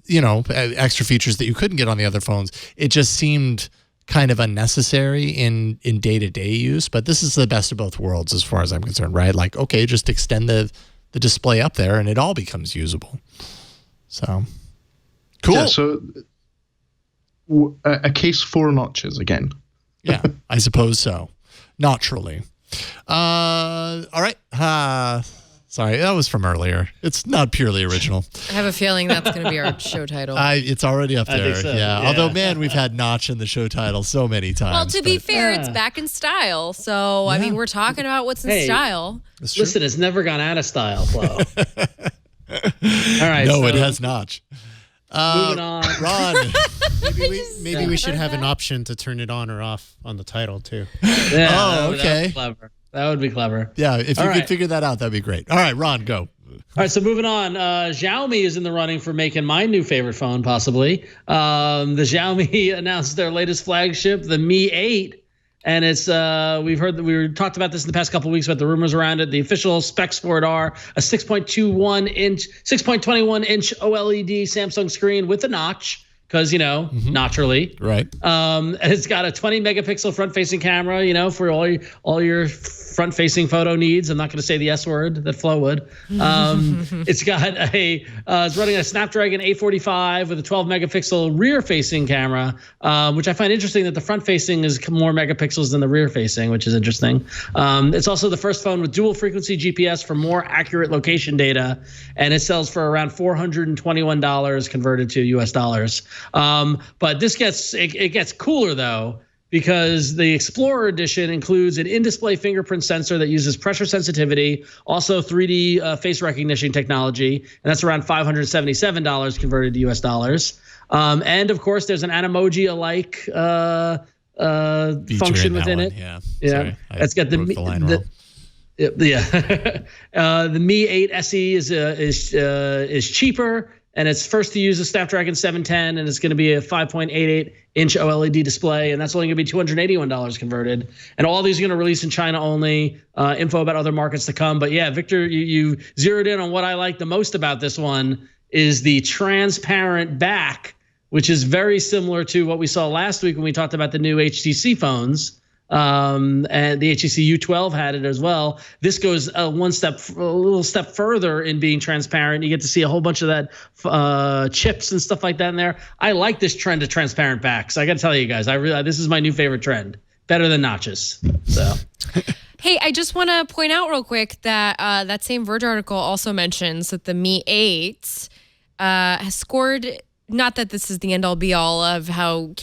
extra features that you couldn't get on the other phones. It just seemed kind of unnecessary in day-to-day use. But this is the best of both worlds as far as I'm concerned, right? Like, okay, just extend the display up there and it all becomes usable. So cool. Yeah, so a case for notches again. Yeah, I suppose so. Notch-urally. All right. Sorry, that was from earlier. It's not purely original. I have a feeling that's going to be our show title. It's already up there. I think so. Yeah. Although, man, we've had Notch in the show title so many times. Well, to be fair, it's back in style. So, I mean, we're talking about what's in style. Listen, it's never gone out of style, Flo. All right. No, it has Notch. Moving on. Ron. Maybe we should have an option to turn it on or off on the title too. Yeah, Oh, okay. That would be clever. Yeah, if you All could right. figure that out, that'd be great. All right, Ron, go. All right, so moving on. Xiaomi is in the running for making my new favorite phone, possibly. The Xiaomi announced their latest flagship, the Mi 8. And it's we've heard that we talked about this in the past couple of weeks about the rumors around it. The official specs for it are a 6.21 inch OLED Samsung screen with a notch, because Notch-urally. Right. And it's got a 20 megapixel front facing camera, for all your front facing photo needs. I'm not going to say the S word that Flo would. It's got it's running a Snapdragon 845 with a 12 megapixel rear facing camera, which I find interesting that the front facing is more megapixels than the rear facing, which is interesting. It's also the first phone with dual frequency GPS for more accurate location data, and it sells for around $421 converted to US dollars. But this gets cooler though, because the Explorer Edition includes an in-display fingerprint sensor that uses pressure sensitivity, also 3D face recognition technology, and that's around $577 converted to US dollars. And of course, there's an Animoji-alike function within it. Yeah. Yeah, it's got the Mi 8 SE is cheaper. And it's first to use a Snapdragon 710, and it's going to be a 5.88-inch OLED display, and that's only going to be $281 converted. And all these are going to release in China only. Info about other markets to come. But yeah, Victor, you zeroed in on what I like the most about this one is the transparent back, which is very similar to what we saw last week when we talked about the new HTC phones. And the HTC U12 had it as well. This goes a little step further in being transparent. You get to see a whole bunch of that chips and stuff like that in there. I like this trend of transparent backs. I got to tell you guys, this is my new favorite trend. Better than notches. So. Hey, I just want to point out real quick that that same Verge article also mentions that the Mi 8 has scored. Not that this is the end all be all of how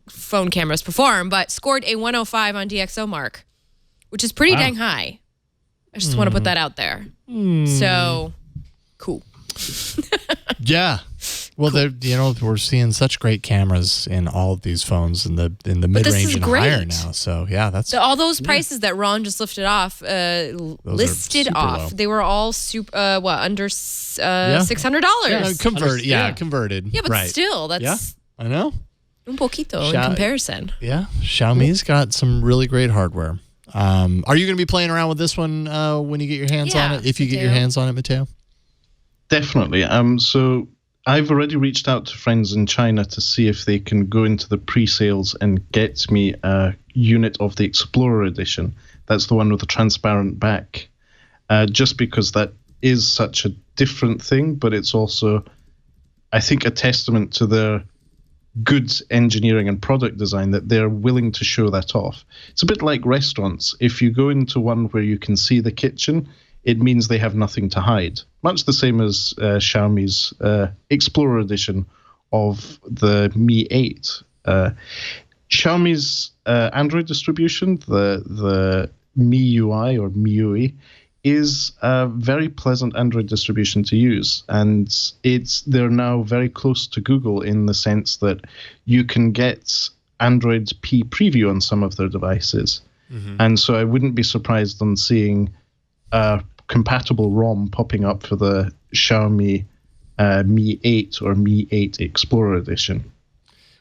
phone cameras perform, but scored a 105 on DxOMark, which is pretty dang high. I just want to put that out there. So cool. Yeah. Well, we're seeing such great cameras in all of these phones in the mid-range and higher now. So yeah, that's all those prices that Ron just listed off. They were all super under $600. Converted. Yeah, converted. Yeah, but still, that's I know. Un poquito in comparison. Yeah, Xiaomi's got some really great hardware. Are you going to be playing around with this one when you get your hands on it? If you get your hands on it, Mateo? Definitely. So I've already reached out to friends in China to see if they can go into the pre-sales and get me a unit of the Explorer Edition. That's the one with the transparent back. Just because that is such a different thing, but it's also, I think, a testament to their good engineering and product design that they're willing to show that off. It's a bit like restaurants. If you go into one where you can see the kitchen, it means they have nothing to hide. Much the same as Xiaomi's Explorer Edition of the Mi 8. Xiaomi's Android distribution, the MIUI or MIUI, is a very pleasant Android distribution to use, and they're now very close to Google in the sense that you can get Android P preview on some of their devices, and so I wouldn't be surprised on seeing a compatible ROM popping up for the Xiaomi Mi 8 or Mi 8 Explorer Edition.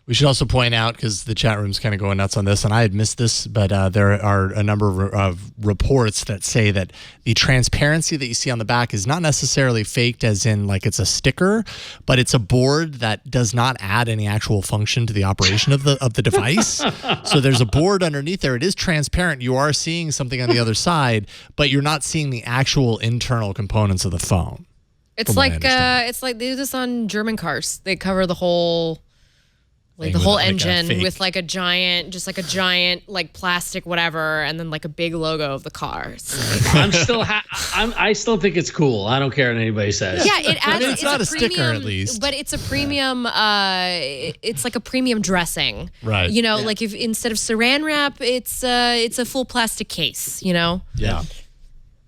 We should also point out, because the chat room's kind of going nuts on this, and I had missed this, but there are a number of reports that say that the transparency that you see on the back is not necessarily faked as in like it's a sticker, but it's a board that does not add any actual function to the operation of the device. So there's a board underneath there. It is transparent. You are seeing something on the other side, but you're not seeing the actual internal components of the phone. It's like they do this on German cars. They cover the whole... Like the whole engine with like a giant plastic whatever, and then like a big logo of the car. I still think it's cool. I don't care what anybody says. Yeah, it adds. It's not a sticker at least, but it's a premium. It's like a premium dressing, right? Like if instead of Saran wrap, it's a full plastic case. Yeah.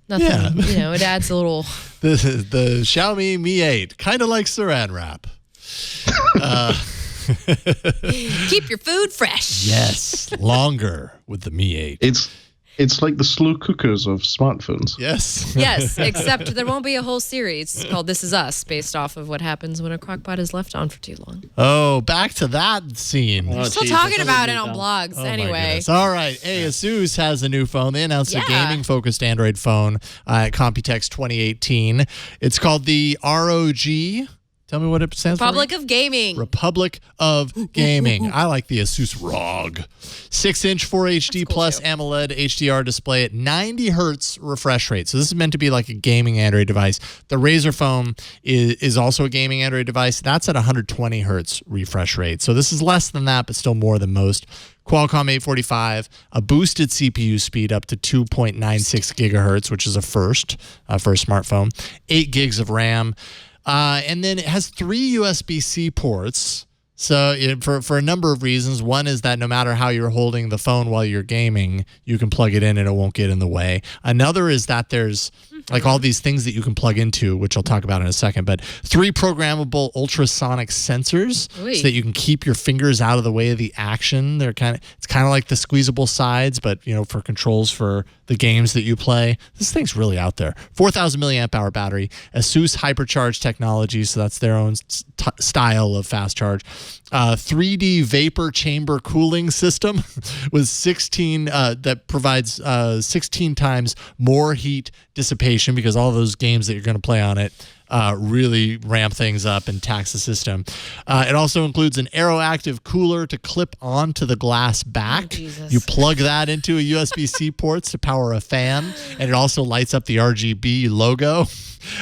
Nothing. Yeah. It adds a little. The Xiaomi Mi 8, kind of like Saran wrap. Keep your food fresh. Yes, longer with the Mi 8. It's like the slow cookers of smartphones. Yes. Yes, except there won't be a whole series called This Is Us based off of what happens when a crockpot is left on for too long. Oh, back to that scene. Oh, Still geez, talking that's about it what on we've done. blogs Oh, my anyway. goodness. All right. ASUS has a new phone. They announced a Yeah. gaming-focused Android phone at Computex 2018. It's called the ROG. Tell me what it stands Republic for. of Gaming. Republic of Gaming. I like the ASUS ROG. 6-inch 4HD cool plus too. AMOLED HDR display at 90 hertz refresh rate. So this is meant to be like a gaming Android device. The Razer phone is also a gaming Android device. That's at 120 hertz refresh rate. So this is less than that, but still more than most. Qualcomm 845, a boosted CPU speed up to 2.96 gigahertz, which is a first for a smartphone. 8 gigs of RAM. And then it has 3 USB-C ports. So for a number of reasons. One is that no matter how you're holding the phone while you're gaming, you can plug it in and it won't get in the way. Another is that there's like all these things that you can plug into, which I'll talk about in a second, but 3 programmable ultrasonic sensors so that you can keep your fingers out of the way of the action. It's kind of like the squeezable sides, but for controls for the games that you play. This thing's really out there. 4,000 milliamp hour battery, ASUS hypercharge technology, so that's their own style of fast charge. 3D vapor chamber cooling system with 16 that provides 16 times more heat dissipation, because all those games that you're going to play on it really ramp things up and tax the system. It also includes an Aeroactive cooler to clip onto the glass back. You plug that into a USB-C ports to power a fan, and it also lights up the RGB logo.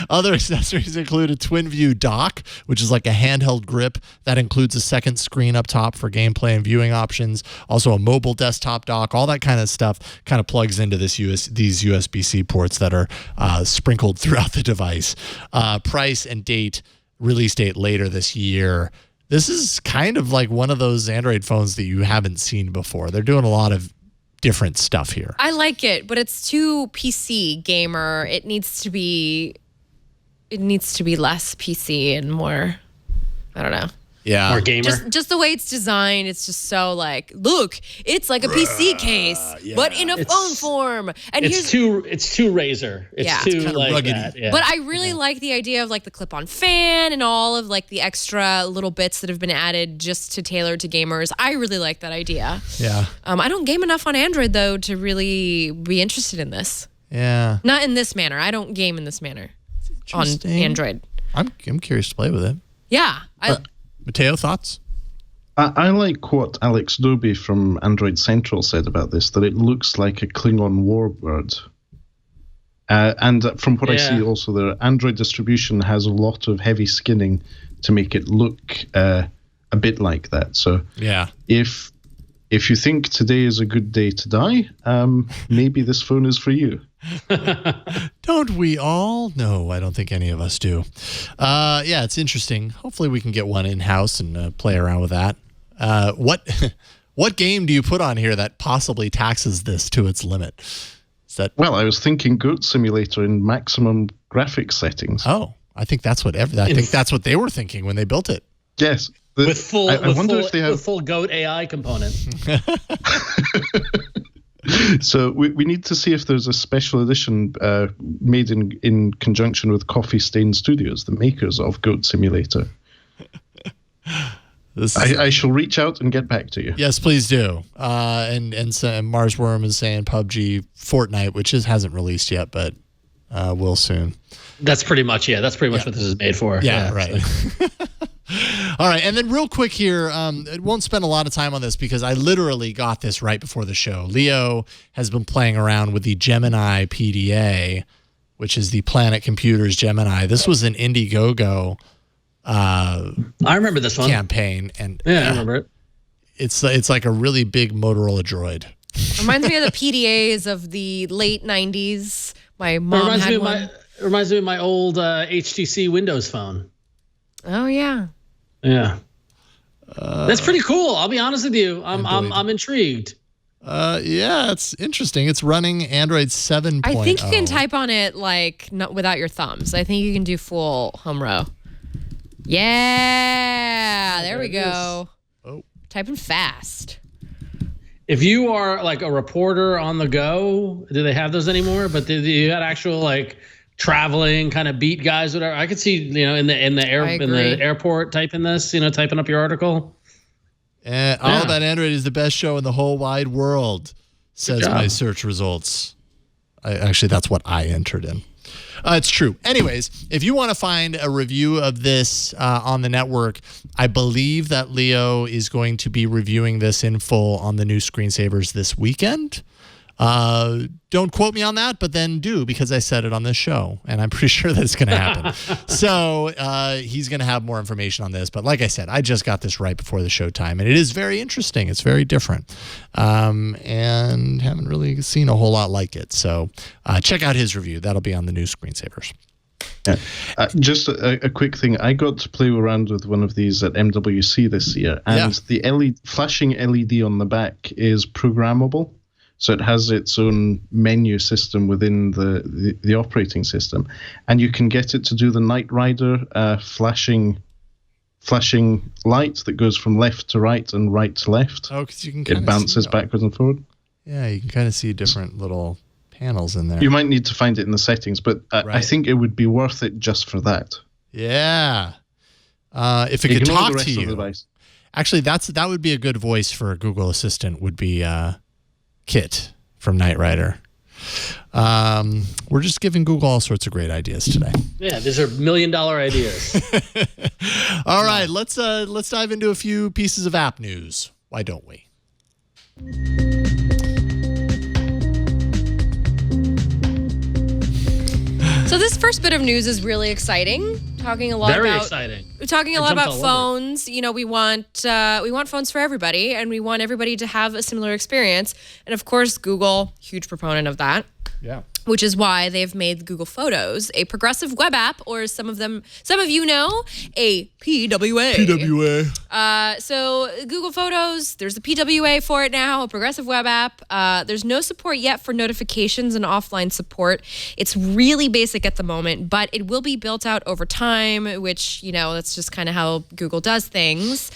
Other accessories include a twin-view dock, which is like a handheld grip that includes a second screen up top for gameplay and viewing options. Also a mobile desktop dock. All that kind of stuff kind of plugs into these USB-C ports that are sprinkled throughout the device. Price and date, release date later this year. This is kind of like one of those Android phones that you haven't seen before. They're doing a lot of different stuff here. I like it, but it's too PC gamer. It needs to be less PC and more, I don't know. Yeah. Or gamer. Just the way it's designed, it's just so like, look, it's like a PC case, but in a phone form. And it's too Razer. It's too kinda like ruggedy. that. Yeah. But I really like the idea of like the clip-on fan and all of like the extra little bits that have been added just to tailor to gamers. I really like that idea. Yeah. I don't game enough on Android though to really be interested in this. Yeah. Not in this manner. I don't game in this manner on Android. I'm curious to play with it. Yeah. Mateo, thoughts? I like what Alex Doby from Android Central said about this, that it looks like a Klingon warbird. And from what I see also, the Android distribution has a lot of heavy skinning to make it look a bit like that. So yeah, if you think today is a good day to die, maybe this phone is for you. Don't we all? No, I don't think any of us do. Yeah, it's interesting. Hopefully we can get one in-house and play around with that. What game do you put on here that possibly taxes this to its limit? Is that? Well, I was thinking Goat Simulator in maximum graphics settings. Oh, I think that's what that's what they were thinking when they built it. Yes. With full, I wonder if they have full Goat AI component. So we need to see if there's a special edition made in conjunction with Coffee Stain Studios, the makers of Goat Simulator. I shall reach out and get back to you. Yes, please do. And so Mars Worm is saying PUBG Fortnite, which hasn't released yet, but will soon. That's pretty much what this is made for. Yeah, right. So. All right, and then real quick here, won't spend a lot of time on this because I literally got this right before the show. Leo has been playing around with the Gemini PDA, which is the Planet Computers Gemini. This was an Indiegogo I remember this one campaign, and I remember it. It's like a really big Motorola droid. Reminds me of the PDAs of the late 90s. My mom had one. It reminds me of my old HTC Windows phone. Oh yeah. Yeah. That's pretty cool. I'll be honest with you. I'm intrigued. Yeah, it's interesting. It's running Android 7.0. I think you can type on it like not without your thumbs. I think you can do full home row. Yeah, there we go. Oh, typing fast. If you are like a reporter on the go, do they have those anymore? But you got actual like traveling kind of beat guys, whatever. I could see, in the airport typing this, typing up your article. All About Android is the best show in the whole wide world, says my search results. Actually, that's what I entered in. It's true. Anyways, if you want to find a review of this on the network, I believe that Leo is going to be reviewing this in full on the new screensavers this weekend. Don't quote me on that, but then do, because I said it on this show, and I'm pretty sure that it's going to happen. So he's going to have more information on this. But like I said, I just got this right before the show time, and it is very interesting. It's very different, and haven't really seen a whole lot like it. So check out his review. That'll be on the new screensavers. Yeah. Just a quick thing. I got to play around with one of these at MWC this year, and the flashing LED on the back is programmable. So it has its own menu system within the operating system, and you can get it to do the Knight Rider flashing light that goes from left to right and right to left. Oh, because you can it bounces backwards and forward. Yeah, you can kind of see different little panels in there. You might need to find it in the settings, but I think it would be worth it just for that. Yeah, if it could talk to you. Actually, that would be a good voice for a Google Assistant. Would be. Kit from Knight Rider. We're just giving Google all sorts of great ideas today. Yeah, these are $1 million ideas. All right, let's dive into a few pieces of app news. Why don't we? So this first bit of news is really exciting. Talking a lot about phones. We want phones for everybody, and we want everybody to have a similar experience. And of course, Google, huge proponent of that. Yeah. Which is why they've made Google Photos a progressive web app, or some of you know, a PWA. So Google Photos, there's a PWA for it now, a progressive web app. There's no support yet for notifications and offline support. It's really basic at the moment, but it will be built out over time, which, that's just kind of how Google does things.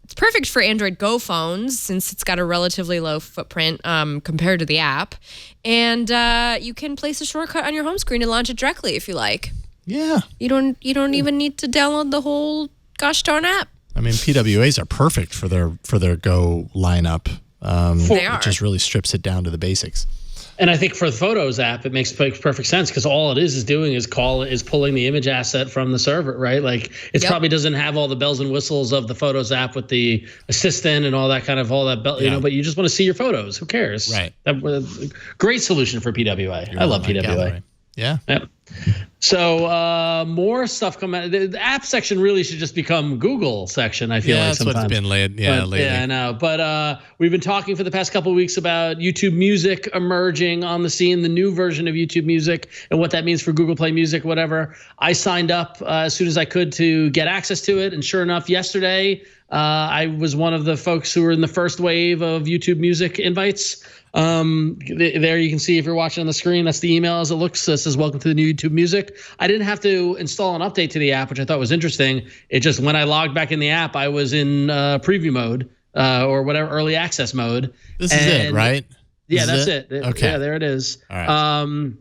It's perfect for Android Go phones since it's got a relatively low footprint compared to the app. And you can place a shortcut on your home screen and launch it directly if you like. Yeah. You don't even need to download the whole gosh darn app. I mean, PWAs are perfect for their Go lineup. They are. It just really strips it down to the basics. And I think for the Photos app, it makes perfect sense because all it is doing is pulling the image asset from the server, right? Like it probably doesn't have all the bells and whistles of the Photos app with the assistant and all that but you just want to see your photos. Who cares? Right. Great solution for PWA. I love PWA. Gallery. Yeah. Yep. So more stuff coming out. The app section really should just become Google section, I feel like that's sometimes. What it's been lately. Yeah, I know. But we've been talking for the past couple of weeks about YouTube Music emerging on the scene, the new version of YouTube Music, and what that means for Google Play Music, whatever. I signed up as soon as I could to get access to it, and sure enough, yesterday I was one of the folks who were in the first wave of YouTube Music invites. There you can see, if you're watching on the screen, that's the email as it looks. It says welcome to the new YouTube Music. I didn't have to install an update to the app, which I thought was interesting. It just, when I logged back in the app, I was in preview mode or whatever, early access mode. This is it, right? Yeah, that's it. Okay. Yeah, there it is. All right.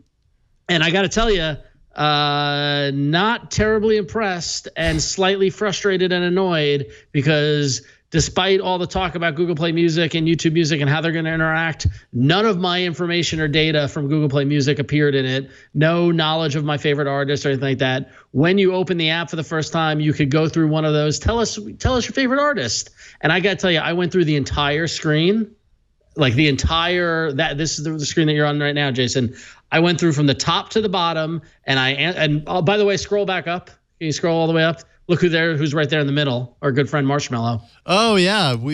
And I got to tell you, not terribly impressed and slightly frustrated and annoyed because despite all the talk about Google Play Music and YouTube Music and how they're going to interact, none of my information or data from Google Play Music appeared in it. No knowledge of my favorite artist or anything like that. When you open the app for the first time, you could go through one of those. Tell us your favorite artist. And I got to tell you, I went through the entire screen, like this is the screen that you're on right now, Jason. I went through from the top to the bottom, and by the way, scroll back up. Can you scroll all the way up? Look who's right there in the middle, our good friend Marshmallow. Oh yeah, friend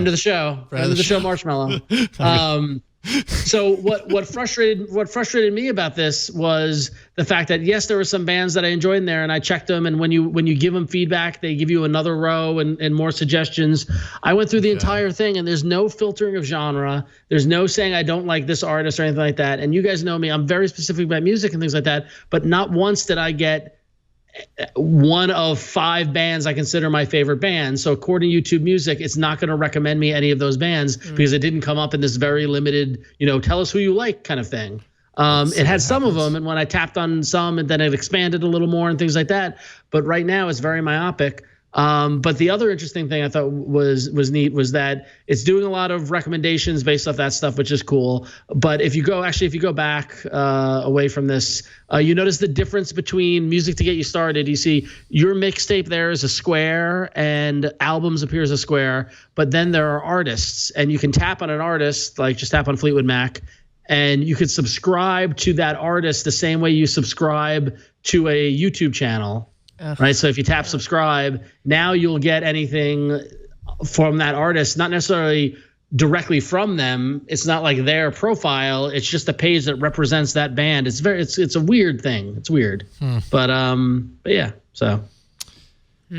of the show, friend of the show, Marshmallow. So what frustrated me about this was the fact that yes, there were some bands that I enjoyed in there, and I checked them. And when you give them feedback, they give you another row and more suggestions. I went through the entire thing, and there's no filtering of genre. There's no saying I don't like this artist or anything like that. And you guys know me; I'm very specific about music and things like that. But not once did I get one of 5 bands I consider my favorite bands. So according to YouTube Music, it's not going to recommend me any of those bands because it didn't come up in this very limited, tell us who you like kind of thing. It had some of them, and when I tapped on some, and then it expanded a little more and things like that. But right now, it's very myopic. But the other interesting thing I thought was neat was that it's doing a lot of recommendations based off that stuff, which is cool. But if you go back away from this, you notice the difference between music to get you started. You see your mixtape there is a square and albums appear as a square, but then there are artists, and you can tap on an artist, like just tap on Fleetwood Mac, and you could subscribe to that artist the same way you subscribe to a YouTube channel. Right. So if you tap subscribe, now you'll get anything from that artist, not necessarily directly from them. It's not like their profile. It's just a page that represents that band. It's a weird thing. It's weird. But yeah.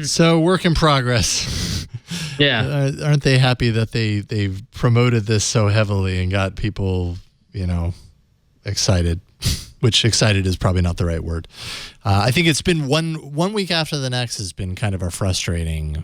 So work in progress. Yeah. Aren't they happy that they've promoted this so heavily and got people, excited? Which excited is probably not the right word. I think it's been one week after the next has been kind of a frustrating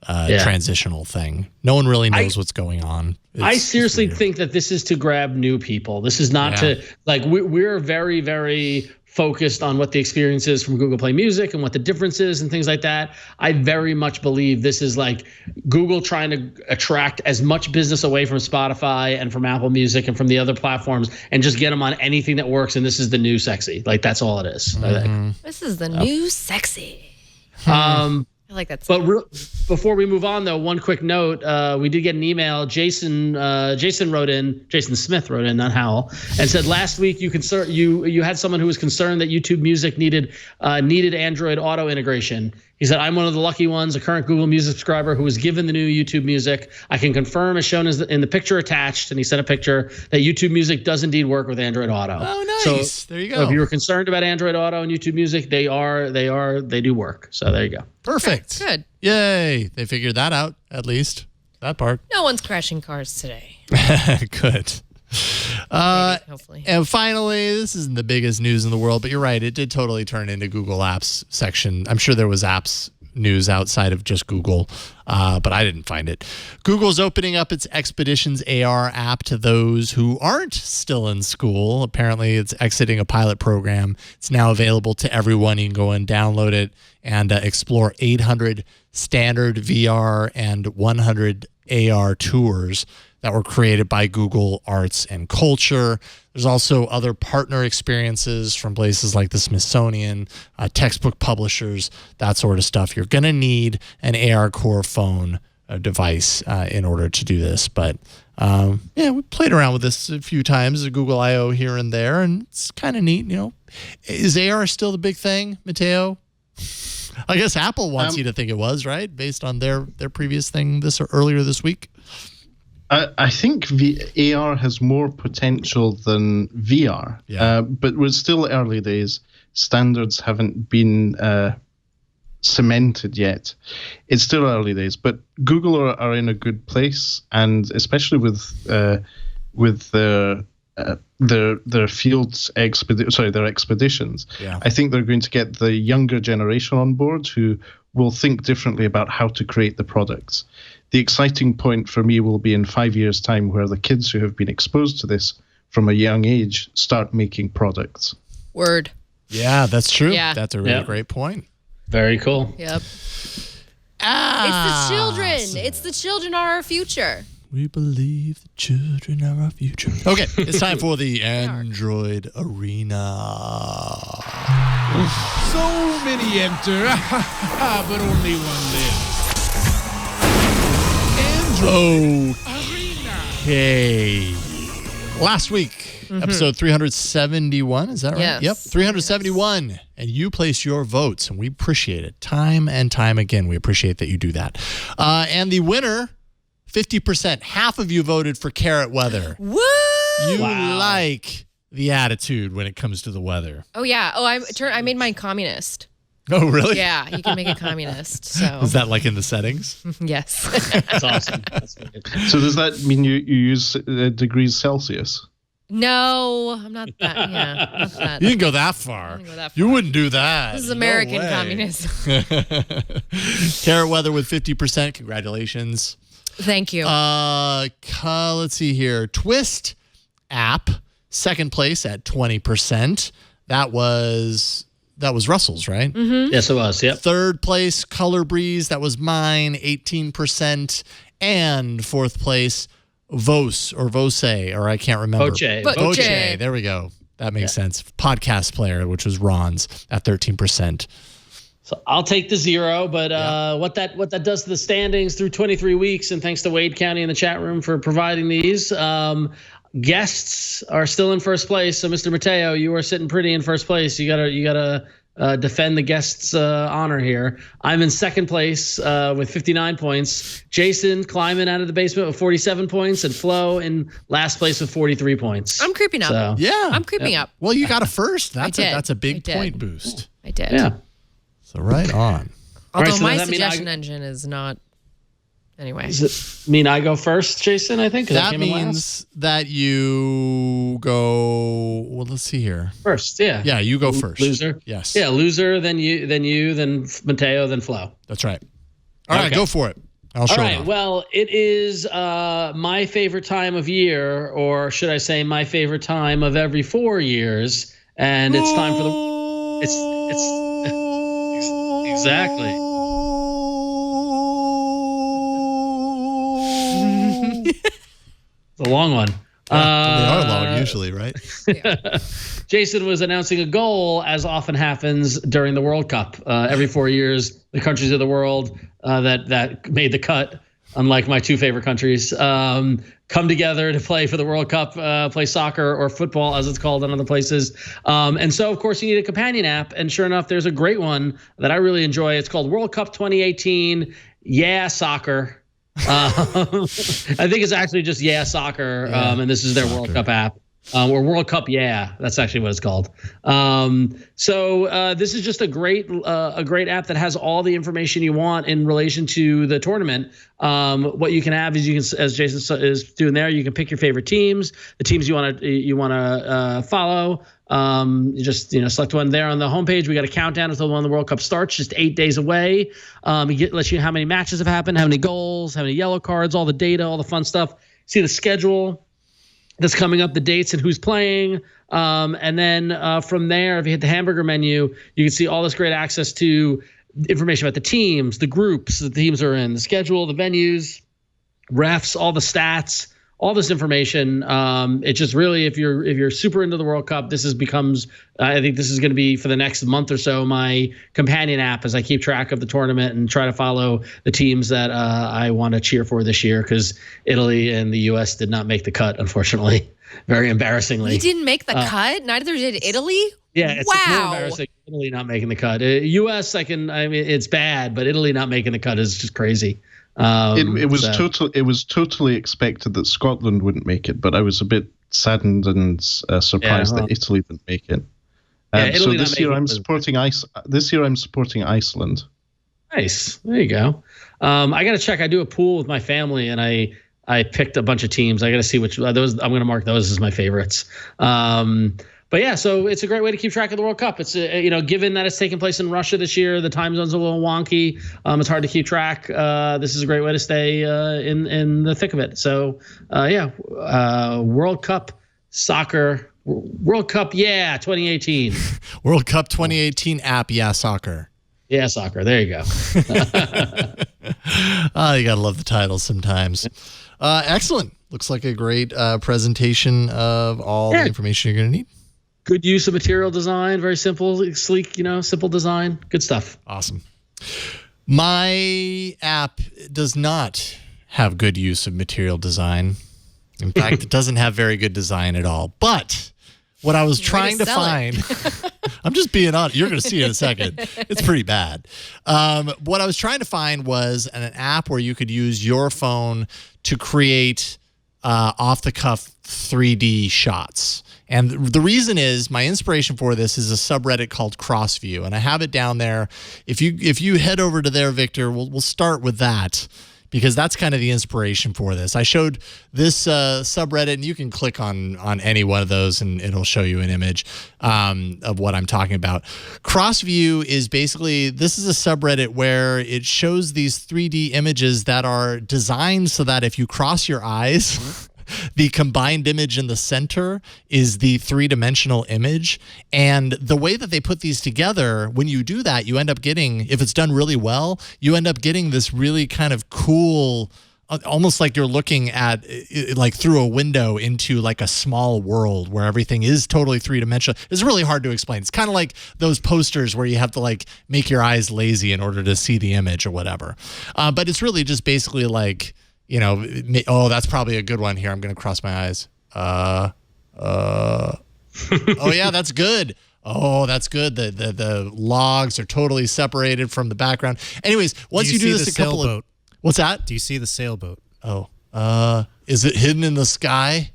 transitional thing. No one really knows what's going on. I seriously think that this is to grab new people. This is not to we're very, very focused on what the experience is from Google Play Music and what the difference is and things like that. I very much believe this is like Google trying to attract as much business away from Spotify and from Apple Music and from the other platforms and just get them on anything that works. And this is the new sexy. Like, that's all it is. I think. This is the new sexy. I like that. But before we move on, though, one quick note: we did get an email. Jason Smith wrote in, not Howell, and said last week you had someone who was concerned that YouTube Music needed Android Auto integration. He said, "I'm one of the lucky ones, a current Google Music subscriber who was given the new YouTube Music. I can confirm, as shown in the picture attached," and he sent a picture, that YouTube Music does indeed work with Android Auto. Oh, nice! So, there you go. If you were concerned about Android Auto and YouTube Music, they do work. So there you go. Perfect. Okay, good. Yay! They figured that out, at least that part. No one's crashing cars today. Good. Hopefully. And finally, this isn't the biggest news in the world, but you're right. It did totally turn into Google Apps section. I'm sure there was apps news outside of just Google, but I didn't find it. Google's opening up its Expeditions AR app to those who aren't still in school. Apparently, it's exiting a pilot program. It's now available to everyone. You can go and download it and explore 800 standard VR and 100 AR tours that were created by Google Arts and Culture. There's also other partner experiences from places like the Smithsonian, textbook publishers, that sort of stuff. You're going to need an AR Core phone device in order to do this. But we played around with this a few times at Google I/O here and there, and it's kind of neat. Is AR still the big thing, Matteo? I guess Apple wants you to think it was, right? Based on their previous thing earlier this week. I think AR has more potential than VR, but we're still early days. Standards haven't been cemented yet. It's still early days, but Google are in a good place, and especially with their fields their expeditions. Yeah. I think they're going to get the younger generation on board who will think differently about how to create the products. The exciting point for me will be in 5 years' time, where the kids who have been exposed to this from a young age start making products. Word. Yeah, that's true. Yeah. That's a really great point. Very cool. Yep. It's the children. It's the children are our future. We believe the children are our future. Okay, it's time for the Android Arena. So many enter, but only one lives. Okay. Last week, episode 371, is that right? Yes. Yep, 371. Yes. And you place your votes, and we appreciate it. Time and time again, we appreciate that you do that. And the winner, 50%, half of you voted for carrot weather. Woo! You like the attitude when it comes to the weather. Oh, yeah. Oh, I made mine communist. Oh, really? Yeah, you can make it communist. So is that like in the settings? Yes. That's awesome. That's good. So does that mean you use degrees Celsius? No, I'm not that. Yeah, not that. You didn't go that far. You wouldn't do that. This is American communism. Carrot Weather with 50%. Congratulations. Thank you. Let's see here. Twist app, second place at 20%. That was Russell's, right? Mm-hmm. Yes, it was. Yep. Third place, Color Breeze. That was mine, 18%. And fourth place, Vose, or I can't remember. Voce. There we go. That makes sense. Podcast Player, which was Ron's, at 13%. So I'll take the 0, but what that does to the standings through 23 weeks, and thanks to Wade County in the chat room for providing these. Guests are still in first place. So Mr. Mateo, you are sitting pretty in first place. You gotta defend the guests' honor here. I'm in second place with 59 points. Jason climbing out of the basement with 47 points, and Flo in last place with 43 points. I'm creeping up. So, yeah, I'm creeping up. Well, you got a first. That's a big I point did. boost. I did. Yeah. So right on. Although All right, so my does that mean suggestion engine is not. Anyway. Does it mean I go first, Jason? I think 'cause I That came in means that you go. Well, let's see here. first. Yeah. Yeah, you go first. Loser. Yes. Yeah, loser. Then you. Then Mateo. Then Flo. That's right. All right, Okay. go for it. I'll show All it right. off. Well, it is my favorite time of year, or should I say, my favorite time of every 4 years, and it's time for the. It's exactly. It's a long one. They are long usually, right? Jason was announcing a goal, as often happens during the World Cup. Every 4 years, the countries of the world that made the cut, unlike my two favorite countries, come together to play for the World Cup, play soccer or football, as it's called in other places. And so, of course, you need a companion app. And sure enough, there's a great one that I really enjoy. It's called World Cup 2018. Yeah, soccer. I think it's actually just Soccer, and this is their World Cup app, or World Cup. Yeah, that's actually what it's called. So this is just a great app that has all the information you want in relation to the tournament. What you can have is you can, as Jason is doing there, you can pick your favorite teams, the teams you want to follow. You just select one there on the homepage. We got a countdown until when the World Cup starts, just 8 days away. It lets you know how many matches have happened, how many goals, how many yellow cards, all the data, all the fun stuff. See the schedule that's coming up, the dates and who's playing. And then from there, if you hit the hamburger menu, you can see all this great access to information about the teams, the groups the teams are in, the schedule, the venues, refs, all the stats. All this information. It just really, if you're super into the World Cup, becomes. I think this is going to be for the next month or so my companion app as I keep track of the tournament and try to follow the teams that I want to cheer for this year, because Italy and the U.S. did not make the cut, unfortunately, very embarrassingly. You didn't make the cut. Neither did Italy. Yeah, it's more embarrassing. Italy not making the cut. U.S. it's bad, but Italy not making the cut is just crazy. It was totally expected that Scotland wouldn't make it, but I was a bit saddened and surprised that Italy didn't make it. So this year I'm supporting Iceland. Nice, there you go. I got to check. I do a pool with my family, and I picked a bunch of teams. I got to see which those. I'm going to mark those as my favorites. But yeah, so it's a great way to keep track of the World Cup. It's given that it's taking place in Russia this year, the time zone's a little wonky. It's hard to keep track. This is a great way to stay in the thick of it. So World Cup soccer, World Cup, 2018. World Cup 2018 app, soccer. Yeah, soccer. There you go. Oh, you gotta love the titles sometimes. Excellent. Looks like a great presentation of all the information you're gonna need. Good use of material design, very simple, sleek, simple design. Good stuff. Awesome. My app does not have good use of material design. In fact, it doesn't have very good design at all. But what I was trying to find, I'm just being honest. You're going to see in a second. It's pretty bad. What I was trying to find was an app where you could use your phone to create off-the-cuff 3D shots. And the reason is, my inspiration for this is a subreddit called CrossView, and I have it down there. If you head over to there, Victor, we'll start with that, because that's kind of the inspiration for this. I showed this subreddit, and you can click on any one of those, and it'll show you an image of what I'm talking about. Crossview is basically, this is a subreddit where it shows these 3D images that are designed so that if you cross your eyes, the combined image in the center is the three-dimensional image. And the way that they put these together, when you do that, you end up getting, if it's done really well, you end up getting this really kind of cool, almost like you're looking at like through a window into like a small world where everything is totally three-dimensional. It's really hard to explain. It's kind of like those posters where you have to like make your eyes lazy in order to see the image or whatever. But it's really just basically like, you know, oh, that's probably a good one here. I'm going to cross my eyes. Oh yeah, that's good. Oh, that's good. The logs are totally separated from the background. Anyways, once you do this a couple of, what's that? Do you see the sailboat? Oh, is it hidden in the sky?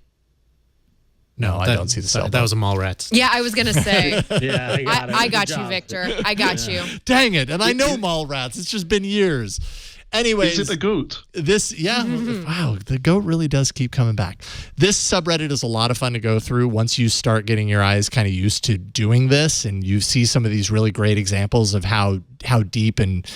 No, I don't see the sailboat. That was a Mallrats. Yeah, I was gonna say. Yeah, I got you, Victor. I got you. Dang it! And I know Mallrats. It's just been years. Anyways, is it a goat? Wow, the goat really does keep coming back. This subreddit is a lot of fun to go through once you start getting your eyes kind of used to doing this, and you see some of these really great examples of how deep and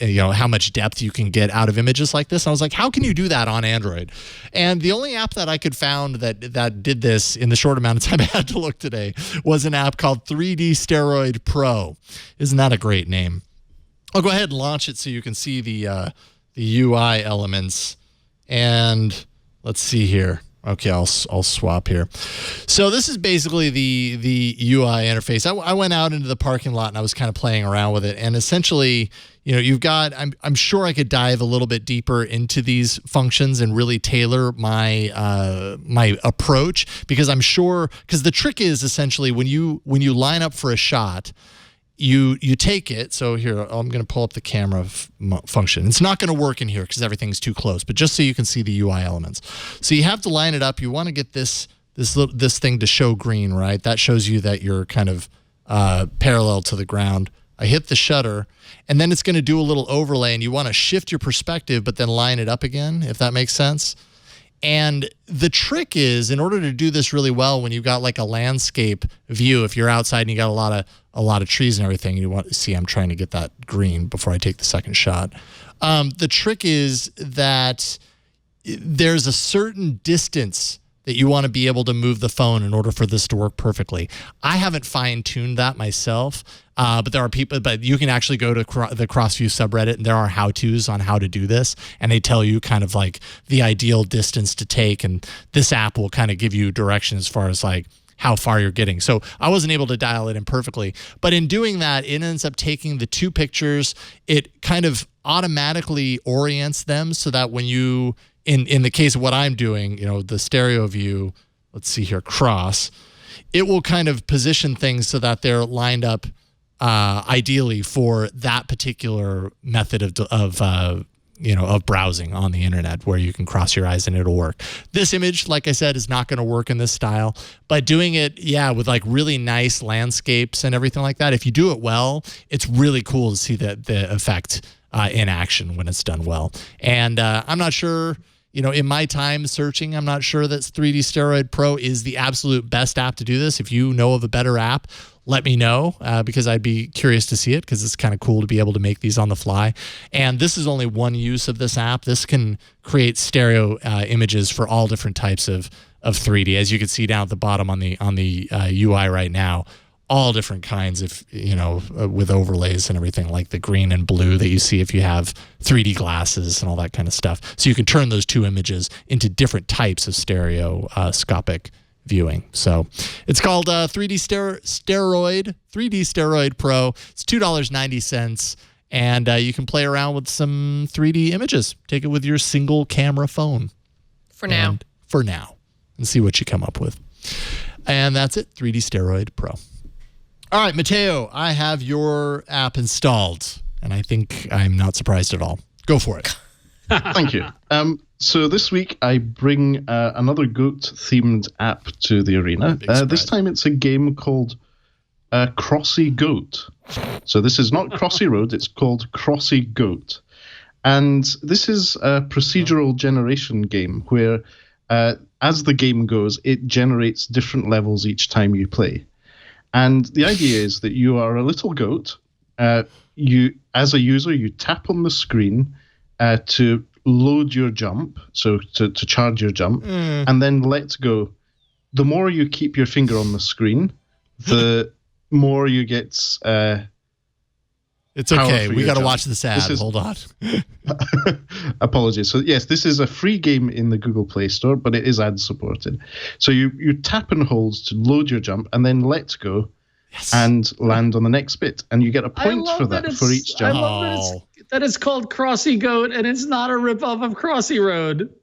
you know how much depth you can get out of images like this. And I was like, how can you do that on Android? And the only app that I could found that did this in the short amount of time I had to look today was an app called 3D Steroid Pro. Isn't that a great name? I'll go ahead and launch it so you can see the UI elements. And let's see here. Okay, I'll swap here. So this is basically the UI interface. I went out into the parking lot and I was kind of playing around with it. And essentially, you know, you've got, I'm sure I could dive a little bit deeper into these functions and really tailor my my approach, because I'm sure, because the trick is essentially when you line up for a shot, you take it. So here, I'm going to pull up the camera function. It's not going to work in here because everything's too close, but just so you can see the UI elements. So you have to line it up. You want to get this thing to show green, right? That shows you that you're kind of parallel to the ground. I hit the shutter, and then it's going to do a little overlay, and you want to shift your perspective, but then line it up again, if that makes sense. And the trick is, in order to do this really well, when you've got like a landscape view, if you're outside and you got a lot of trees and everything, and you want to see, I'm trying to get that green before I take the second shot. The trick is that there's a certain distance that you want to be able to move the phone in order for this to work perfectly. I haven't fine-tuned that myself, but there are people, but you can actually go to the Crossview subreddit, and there are how-tos on how to do this, and they tell you kind of like the ideal distance to take, and this app will kind of give you direction as far as like how far you're getting. So I wasn't able to dial it in perfectly, but in doing that, it ends up taking the two pictures, it kind of automatically orients them so that when you, in the case of what I'm doing, you know, the stereo view, let's see here, cross, it will kind of position things so that they're lined up ideally for that particular method of browsing on the internet, where you can cross your eyes and it'll work. This image, like I said, is not going to work in this style, but doing it, with like really nice landscapes and everything like that, if you do it well, it's really cool to see the effect in action when it's done well. And I'm not sure, in my time searching, I'm not sure that 3D Steroid Pro is the absolute best app to do this. If you know of a better app, let me know, because I'd be curious to see it, because it's kind of cool to be able to make these on the fly. And this is only one use of this app. This can create stereo images for all different types of 3D. As you can see down at the bottom on the UI right now, all different kinds of, with overlays and everything, like the green and blue that you see if you have 3D glasses and all that kind of stuff. So you can turn those two images into different types of stereoscopic viewing. So it's called 3D Steroid Pro. It's $2.90, and you can play around with some 3D images. Take it with your single camera phone. For now, and see what you come up with. And that's it, 3D Steroid Pro. All right, Mateo, I have your app installed, and I think I'm not surprised at all. Go for it. Thank you. So this week I bring another goat-themed app to the arena. This time it's a game called Crossy Goat. So this is not Crossy Road, it's called Crossy Goat. And this is a procedural generation game where, as the game goes, it generates different levels each time you play. And the idea is that you are a little goat. You, as a user, you tap on the screen to load your jump, so to charge your jump, and then let go. The more you keep your finger on the screen, the more you get. It's okay. We got to watch this ad. Hold on. Apologies. So yes, this is a free game in the Google Play Store, but it is ad supported. So you tap and hold to load your jump, and then let go, and land on the next bit, and you get a point for that for each jump. I love that it's called Crossy Goat, and it's not a ripoff of Crossy Road.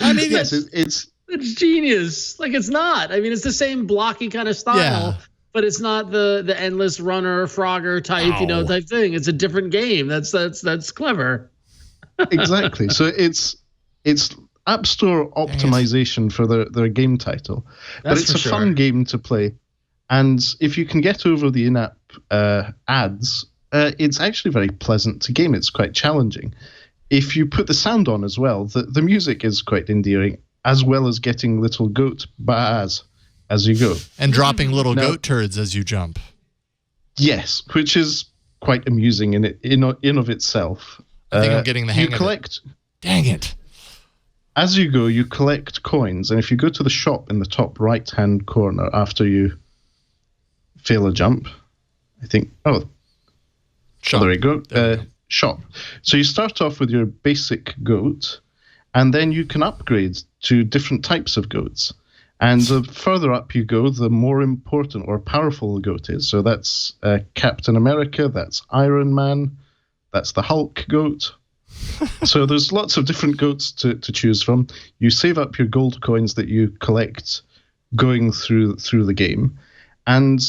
I mean, yes, it's genius. Like, it's not. I mean, it's the same blocky kind of style, but it's not the endless runner, Frogger type, type thing. It's a different game. That's clever. Exactly. So it's App Store optimization for their game title, but it's a fun game to play. And if you can get over the in-app ads, it's actually very pleasant to game. It's quite challenging. If you put the sound on as well, the music is quite endearing, as well as getting little goat bars as you go. And dropping little goat turds as you jump. Yes, which is quite amusing in of itself. I think I'm getting the hang of it. Dang it. As you go, you collect coins, and if you go to the shop in the top right-hand corner after you fail a jump, I think, shop. There we go. Shop. So you start off with your basic goat, and then you can upgrade to different types of goats. And the further up you go, the more important or powerful the goat is. So that's Captain America, that's Iron Man, that's the Hulk goat. So there's lots of different goats to choose from. You save up your gold coins that you collect going through the game. And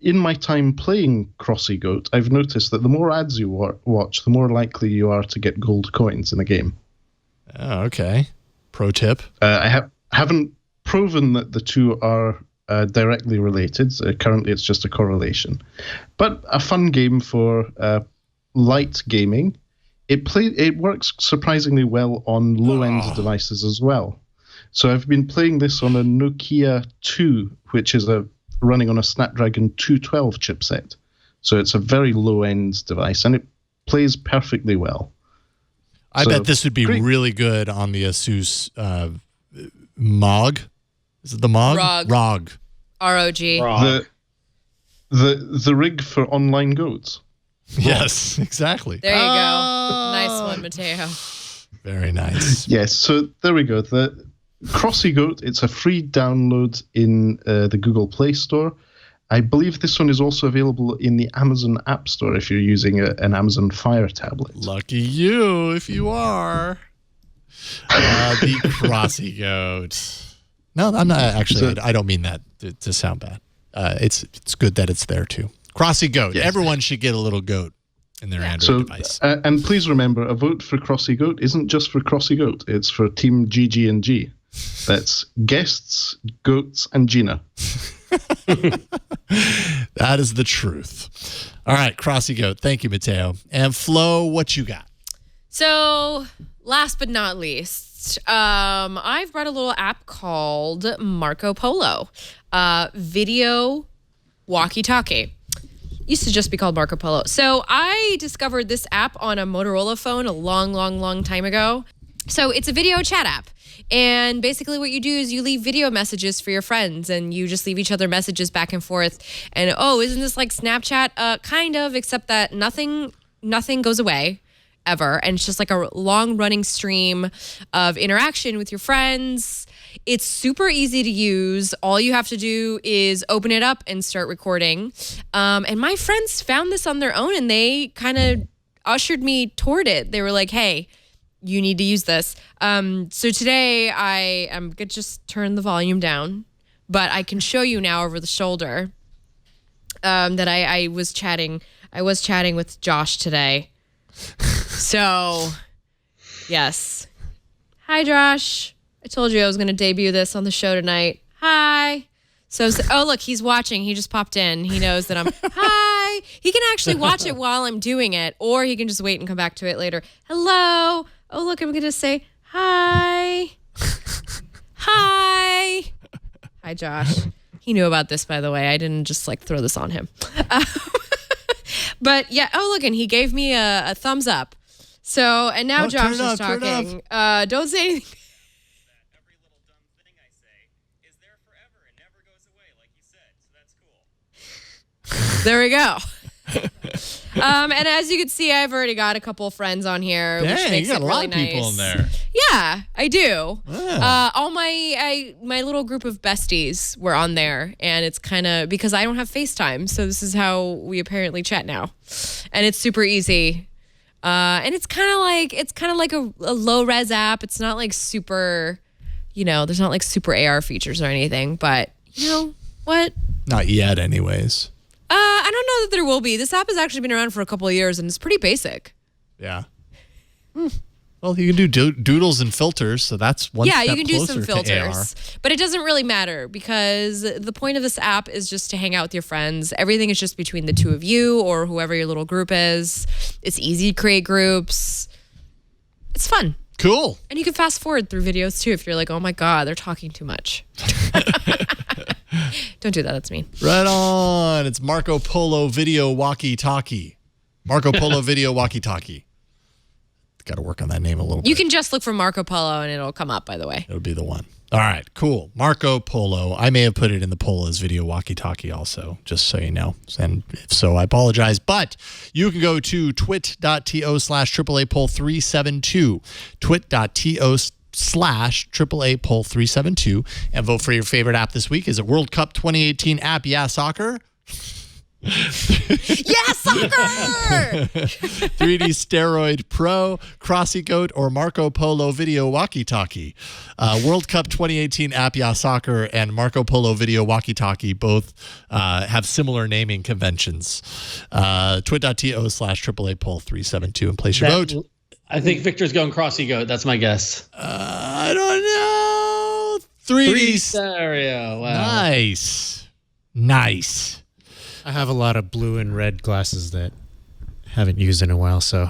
in my time playing Crossy Goat, I've noticed that the more ads you watch, the more likely you are to get gold coins in a game. Oh, okay. Pro tip. I haven't proven that the two are directly related. Currently, it's just a correlation. But a fun game for light gaming. It works surprisingly well on low-end devices as well. So I've been playing this on a Nokia 2, which is running on a Snapdragon 212 chipset. So it's a very low-end device, and it plays perfectly well. I bet this would be really good on the ASUS MOG. Is it the MOG? ROG. ROG. The rig for online goats. Yes, exactly. There you go. Nice one, Mateo. Very nice. Yes, so there we go. The Crossy Goat, it's a free download in the Google Play Store. I believe this one is also available in the Amazon App Store if you're using an Amazon Fire tablet. Lucky you if you are. The Crossy Goat. No, I'm not actually. I don't mean that to sound bad. It's good that it's there too. Crossy Goat. Yes. Everyone should get a little goat in their Android device. And please remember, a vote for Crossy Goat isn't just for Crossy Goat. It's for Team GG&G. That's guests, goats, and Gina. That is the truth. All right, Crossy Goat. Thank you, Mateo. And Flo, what you got? So, last but not least, I've brought a little app called Marco Polo, video walkie-talkie. Used to just be called Marco Polo. So I discovered this app on a Motorola phone a long time ago. So it's a video chat app. And basically what you do is you leave video messages for your friends, and you just leave each other messages back and forth. And, isn't this like Snapchat? Kind of, except that nothing goes away ever. And it's just like a long running stream of interaction with your friends. It's super easy to use. All you have to do is open it up and start recording. And my friends found this on their own, and they kind of ushered me toward it. They were like, hey, you need to use this. So today I am going to just turn the volume down, but I can show you now over the shoulder that I was chatting with Josh today. So, yes. Hi, Josh. I told you I was going to debut this on the show tonight. Hi. So, look, he's watching. He just popped in. He knows that I'm, hi. hi. He can actually watch it while I'm doing it, or he can just wait and come back to it later. Hello. Oh, look, I'm going to say hi. Hi. Hi, Josh. He knew about this, by the way. I didn't just throw this on him. But yeah, oh, look, and he gave me a thumbs up. So, and now Josh is talking. Don't say anything. Every little dumb thing I say is there forever and never goes away, like you said. So that's cool. There we go. And as you can see, I've already got a couple of friends on here. Dang, which makes you got it a really lot of people nice. in there. Yeah, I do. Oh. All my little group of besties were on there, and it's kind of because I don't have FaceTime, so this is how we apparently chat now, and it's super easy. And it's kind of like a low res app. It's not like super, there's not like super AR features or anything, but you know what? Not yet, anyways. I don't know that there will be. This app has actually been around for a couple of years, and it's pretty basic. Yeah. Well, you can do doodles and filters, so that's one step you can do closer some to AR. filters, but it doesn't really matter because the point of this app is just to hang out with your friends. Everything is just between the two of you or whoever your little group is. It's easy to create groups. It's fun. Cool. And you can fast forward through videos too if you're like, oh my God, they're talking too much. Don't do that. That's mean. Right on. It's Marco Polo Video Walkie-Talkie. Marco Polo Video Walkie-Talkie. Got to work on that name a little bit. You can just look for Marco Polo and it'll come up, by the way. It'll be the one. All right, cool. Marco Polo. I may have put it in the poll as Video Walkie-Talkie also, just so you know. And if so, I apologize. But you can go to twit.to/AAA poll 372. Twit.to/AAA poll 372 and vote for your favorite app this week. Is it World Cup 2018 app? Yeah, soccer. Yeah, soccer! 3D Steroid Pro, Crossy Goat, or Marco Polo Video Walkie-Talkie. World Cup 2018 app, Yeah Soccer, and Marco Polo Video Walkie-Talkie both have similar naming conventions. Twit.to/AAA poll 372 and place your vote. I think Victor's going Crossy Goat. That's my guess. I don't know. 3D stereo. Wow. Nice. I have a lot of blue and red glasses that haven't used in a while, so.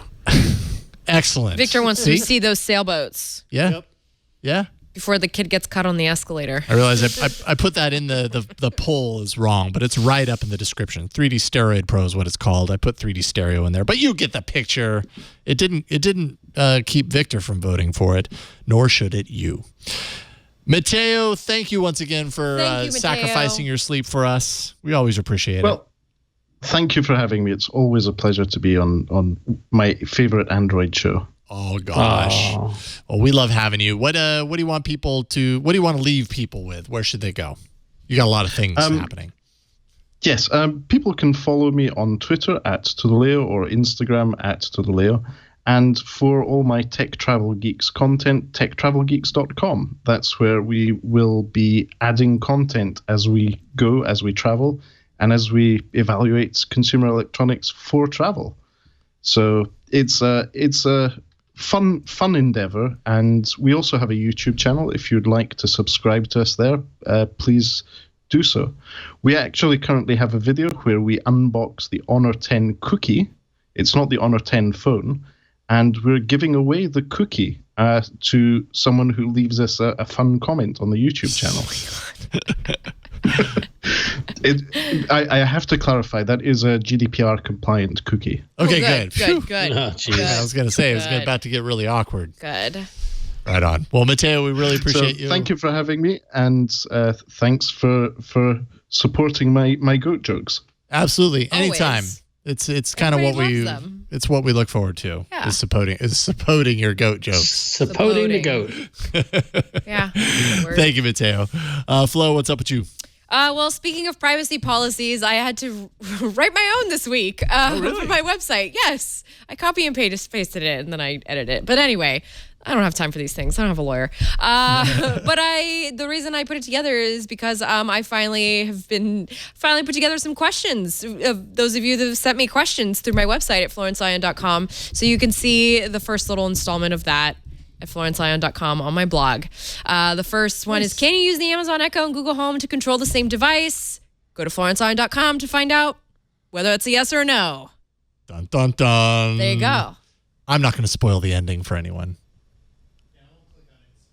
Excellent. Victor wants to see those sailboats. Yeah. Yep. Yeah. Before the kid gets cut on the escalator. I realize I put that in the poll is wrong, but it's right up in the description. 3D Steroid Pro is what it's called. I put 3D Stereo in there, but you get the picture. It didn't keep Victor from voting for it, nor should it you. Mateo, thank you once again for sacrificing your sleep for us. We always appreciate it. Well, thank you for having me. It's always a pleasure to be on my favorite Android show. Oh gosh. Well, we love having you. What do you want to leave people with? Where should they go? You got a lot of things happening. Yes, people can follow me on Twitter @ToTheLeo or Instagram @ToTheLeo. And for all my Tech Travel Geeks content, techtravelgeeks.com. That's where we will be adding content as we go, as we travel, and as we evaluate consumer electronics for travel. So it's a fun endeavor, and we also have a YouTube channel. If you'd like to subscribe to us there, please do so. We actually currently have a video where we unbox the Honor 10 cookie. It's not the Honor 10 phone. And we're giving away the cookie to someone who leaves us a fun comment on the YouTube channel. I have to clarify, that is a GDPR compliant cookie. Okay, good. Phew. Good. Oh, geez. I was going to say, it was Good. about to get really awkward. Good. Right on. Well, Mateo, we really appreciate you. Thank you for having me, and thanks for supporting my goat jokes. Absolutely. Anytime. Always. It's kind of what Everybody loves them. it's what we look forward to. Yeah. Is supporting your goat jokes. Supporting the goat. Yeah. Thank you, Mateo. Flo, what's up with you? Well, speaking of privacy policies, I had to write my own this week for my website. Yes, I copy and pasted it, and then I edit it. But anyway, I don't have time for these things. I don't have a lawyer. But the reason I put it together is because I finally put together some questions. Those of you that have sent me questions through my website at florenceIon.com. So you can see the first little installment of that at florenceIon.com on my blog. The first one is, can you use the Amazon Echo and Google Home to control the same device? Go to florenceIon.com to find out whether it's a yes or a no. Dun, dun, dun. There you go. I'm not going to spoil the ending for anyone.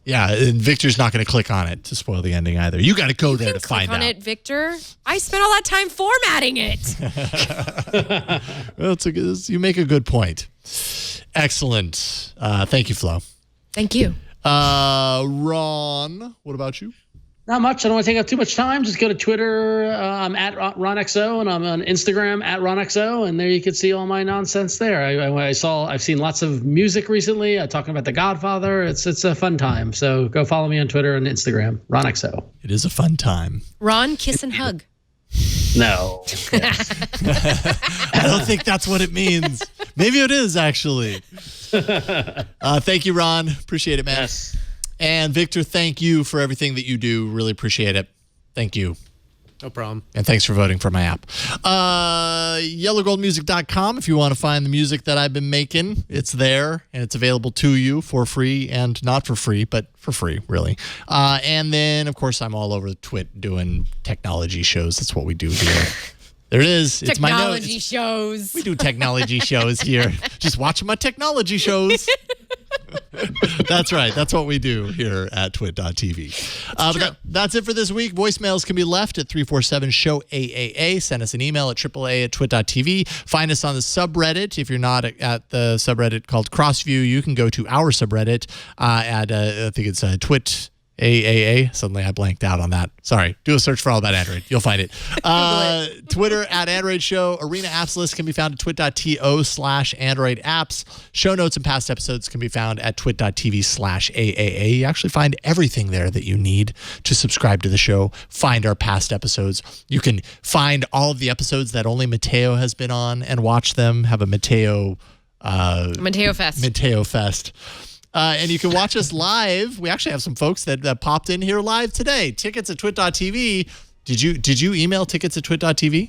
Yeah, and Victor's not going to click on it to spoil the ending either. You got to go there to find out. Click on it, Victor. I spent all that time formatting it. Well, you make a good point. Excellent. Thank you, Flo. Thank you. Ron, what about you? Not much. I don't want to take up too much time. Just go to Twitter. I'm at RonXO, and I'm on Instagram at RonXO, and there you can see all my nonsense there. I've seen lots of music recently. Talking about The Godfather. It's a fun time. So go follow me on Twitter and Instagram, RonXO. It is a fun time. Ron, kiss and hug. No. I don't think that's what it means. Maybe it is, actually. Thank you, Ron. Appreciate it, man. Yes. And Victor, thank you for everything that you do. Really appreciate it. Thank you. No problem. And thanks for voting for my app. Yellowgoldmusic.com. If you want to find the music that I've been making, it's there and it's available to you for free and not for free, but for free, really. And then, of course, I'm all over Twit doing technology shows. That's what we do here. There it is. It's my note. Technology shows. We do technology shows here. Just watching my technology shows. That's right. That's what we do here at twit.tv. But that's it for this week. Voicemails can be left at 347-SHOW-AAA. Send us an email at AAA@twit.tv. Find us on the subreddit. If you're not at the subreddit called Crossview, you can go to our subreddit at, I think it's Twit AAA. Suddenly I blanked out on that. Sorry. Do a search for All About Android. You'll find it. Twitter at Android Show. Arena Apps list can be found at twit.to/Android apps. Show notes and past episodes can be found at twit.tv/AAA. You actually find everything there that you need to subscribe to the show. Find our past episodes. You can find all of the episodes that only Mateo has been on and watch them. Have a Mateo Fest. Mateo Fest. And you can watch us live. We actually have some folks that popped in here live today. Tickets at twit.tv. Did you email tickets at twit.tv?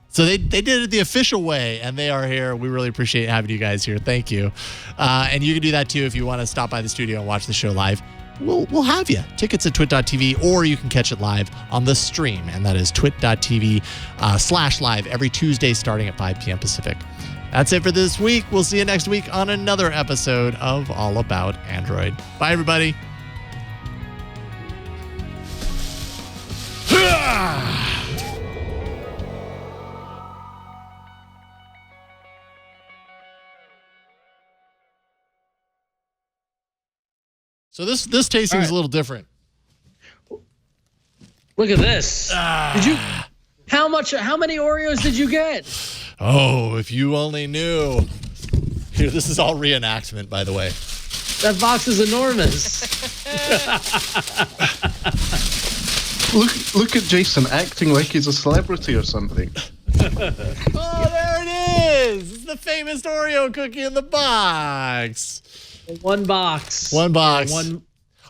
So they did it the official way, and they are here. We really appreciate having you guys here. Thank you. And you can do that, too, if you want to stop by the studio and watch the show live. We'll have you. Tickets at twit.tv, or you can catch it live on the stream, and that is twit.tv/live every Tuesday starting at 5 p.m. Pacific. That's it for this week. We'll see you next week on another episode of All About Android. Bye, everybody. So this tasting is a little different. Look at this. How many Oreos did you get? Oh, if you only knew. Here, this is all reenactment, by the way. That box is enormous. Look at Jason acting like he's a celebrity or something. Oh, there it is. It's the famous Oreo cookie in the box. One box. One box. One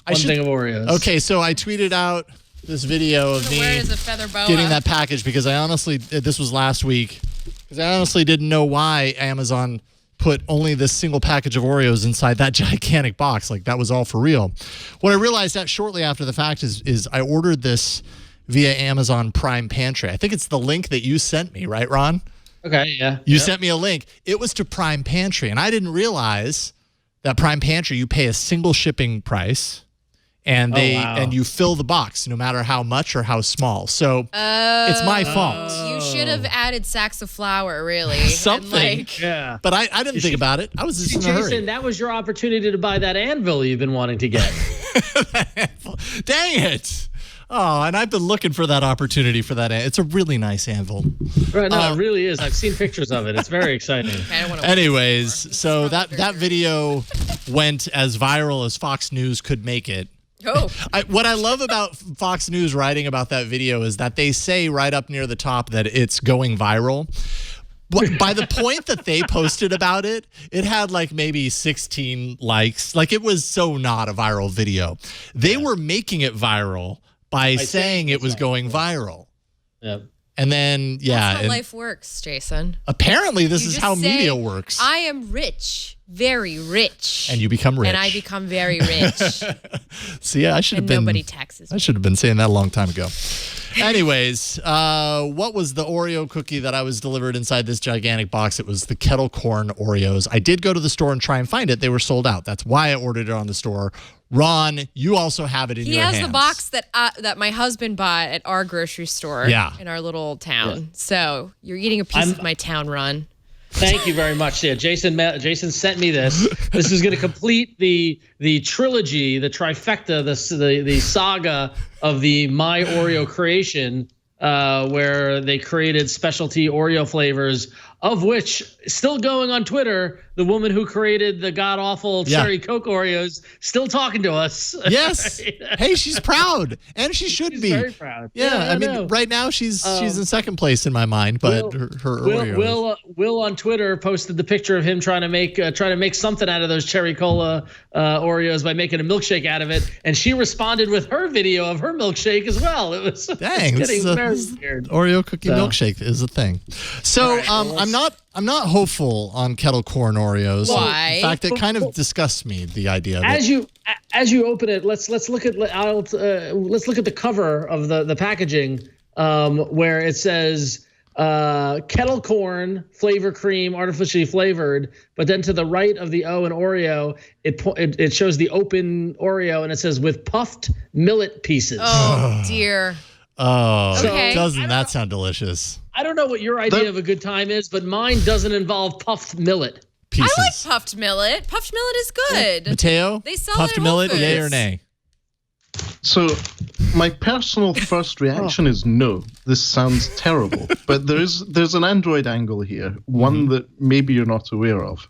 thing of Oreos. Okay, so I tweeted out this video of me getting that package because I honestly, this was last week, because I honestly didn't know why Amazon put only this single package of Oreos inside that gigantic box. Like, that was all for real. What I realized that shortly after the fact is I ordered this via Amazon Prime Pantry. I think it's the link that you sent me, right, Ron? Okay, yeah. You sent me a link. It was to Prime Pantry, and I didn't realize that Prime Pantry, you pay a single shipping price, and and you fill the box no matter how much or how small. So it's my fault. You should have added sacks of flour, really. Something. Yeah. But I didn't think about it. I was just in a hurry. Jason, that was your opportunity to buy that anvil you've been wanting to get. Dang it. Oh, and I've been looking for that opportunity for that. It's a really nice anvil. Right, no, it really is. I've seen pictures of it. It's very exciting. Anyways, so that video went as viral as Fox News could make it. Oh. What I love about Fox News writing about that video is that they say right up near the top that it's going viral. But by the point that they posted about it, it had like maybe 16 likes. Like, it was so not a viral video. They were making it viral by saying it was going viral. Yep. And then, That's how life works, Jason. Apparently, this is how media works. I am rich. very rich. And you become rich. And I become very rich. See, I should have and been. nobody taxes I me. should have been saying that a long time ago. Anyways, what was the Oreo cookie that I was delivered inside this gigantic box? It was the kettle corn Oreos. I did go to the store and try and find it. They were sold out. That's why I ordered it on the store. Ron, you also have it in your hands. He has the box that my husband bought at our grocery store in our little town. Yeah. So you're eating a piece of my town, Ron. Thank you very much. Yeah, Jason sent me this. This is going to complete the trilogy, the trifecta, the saga of the My Oreo creation, where they created specialty Oreo flavors, of which, still going on Twitter, the woman who created the god-awful cherry Coke Oreos still talking to us. Yes. Hey, she's proud, and she's be. Very proud. Yeah, I mean, right now she's in second place in my mind, but her Oreos. Will on Twitter posted the picture of him trying to make something out of those cherry cola Oreos by making a milkshake out of it, and she responded with her video of her milkshake as well. It was dang, getting very weird. Oreo cookie milkshake is a thing. So I'm not hopeful on kettle corn Oreos. Why? In fact, it kind of disgusts me, the idea of as you open it, let's look at the cover of the packaging, where it says kettle corn flavor cream artificially flavored, but then to the right of the O in Oreo, it shows the open Oreo and it says with puffed millet pieces. Oh dear. Oh, okay. Doesn't that sound delicious? I don't know what your idea of a good time is, but mine doesn't involve puffed millet pieces. I like puffed millet. Puffed millet is good. Mateo, they sell puffed it at millet, Whole Foods. yay or nay? So, my personal first reaction is no. This sounds terrible. But there's an Android angle here, one that maybe you're not aware of.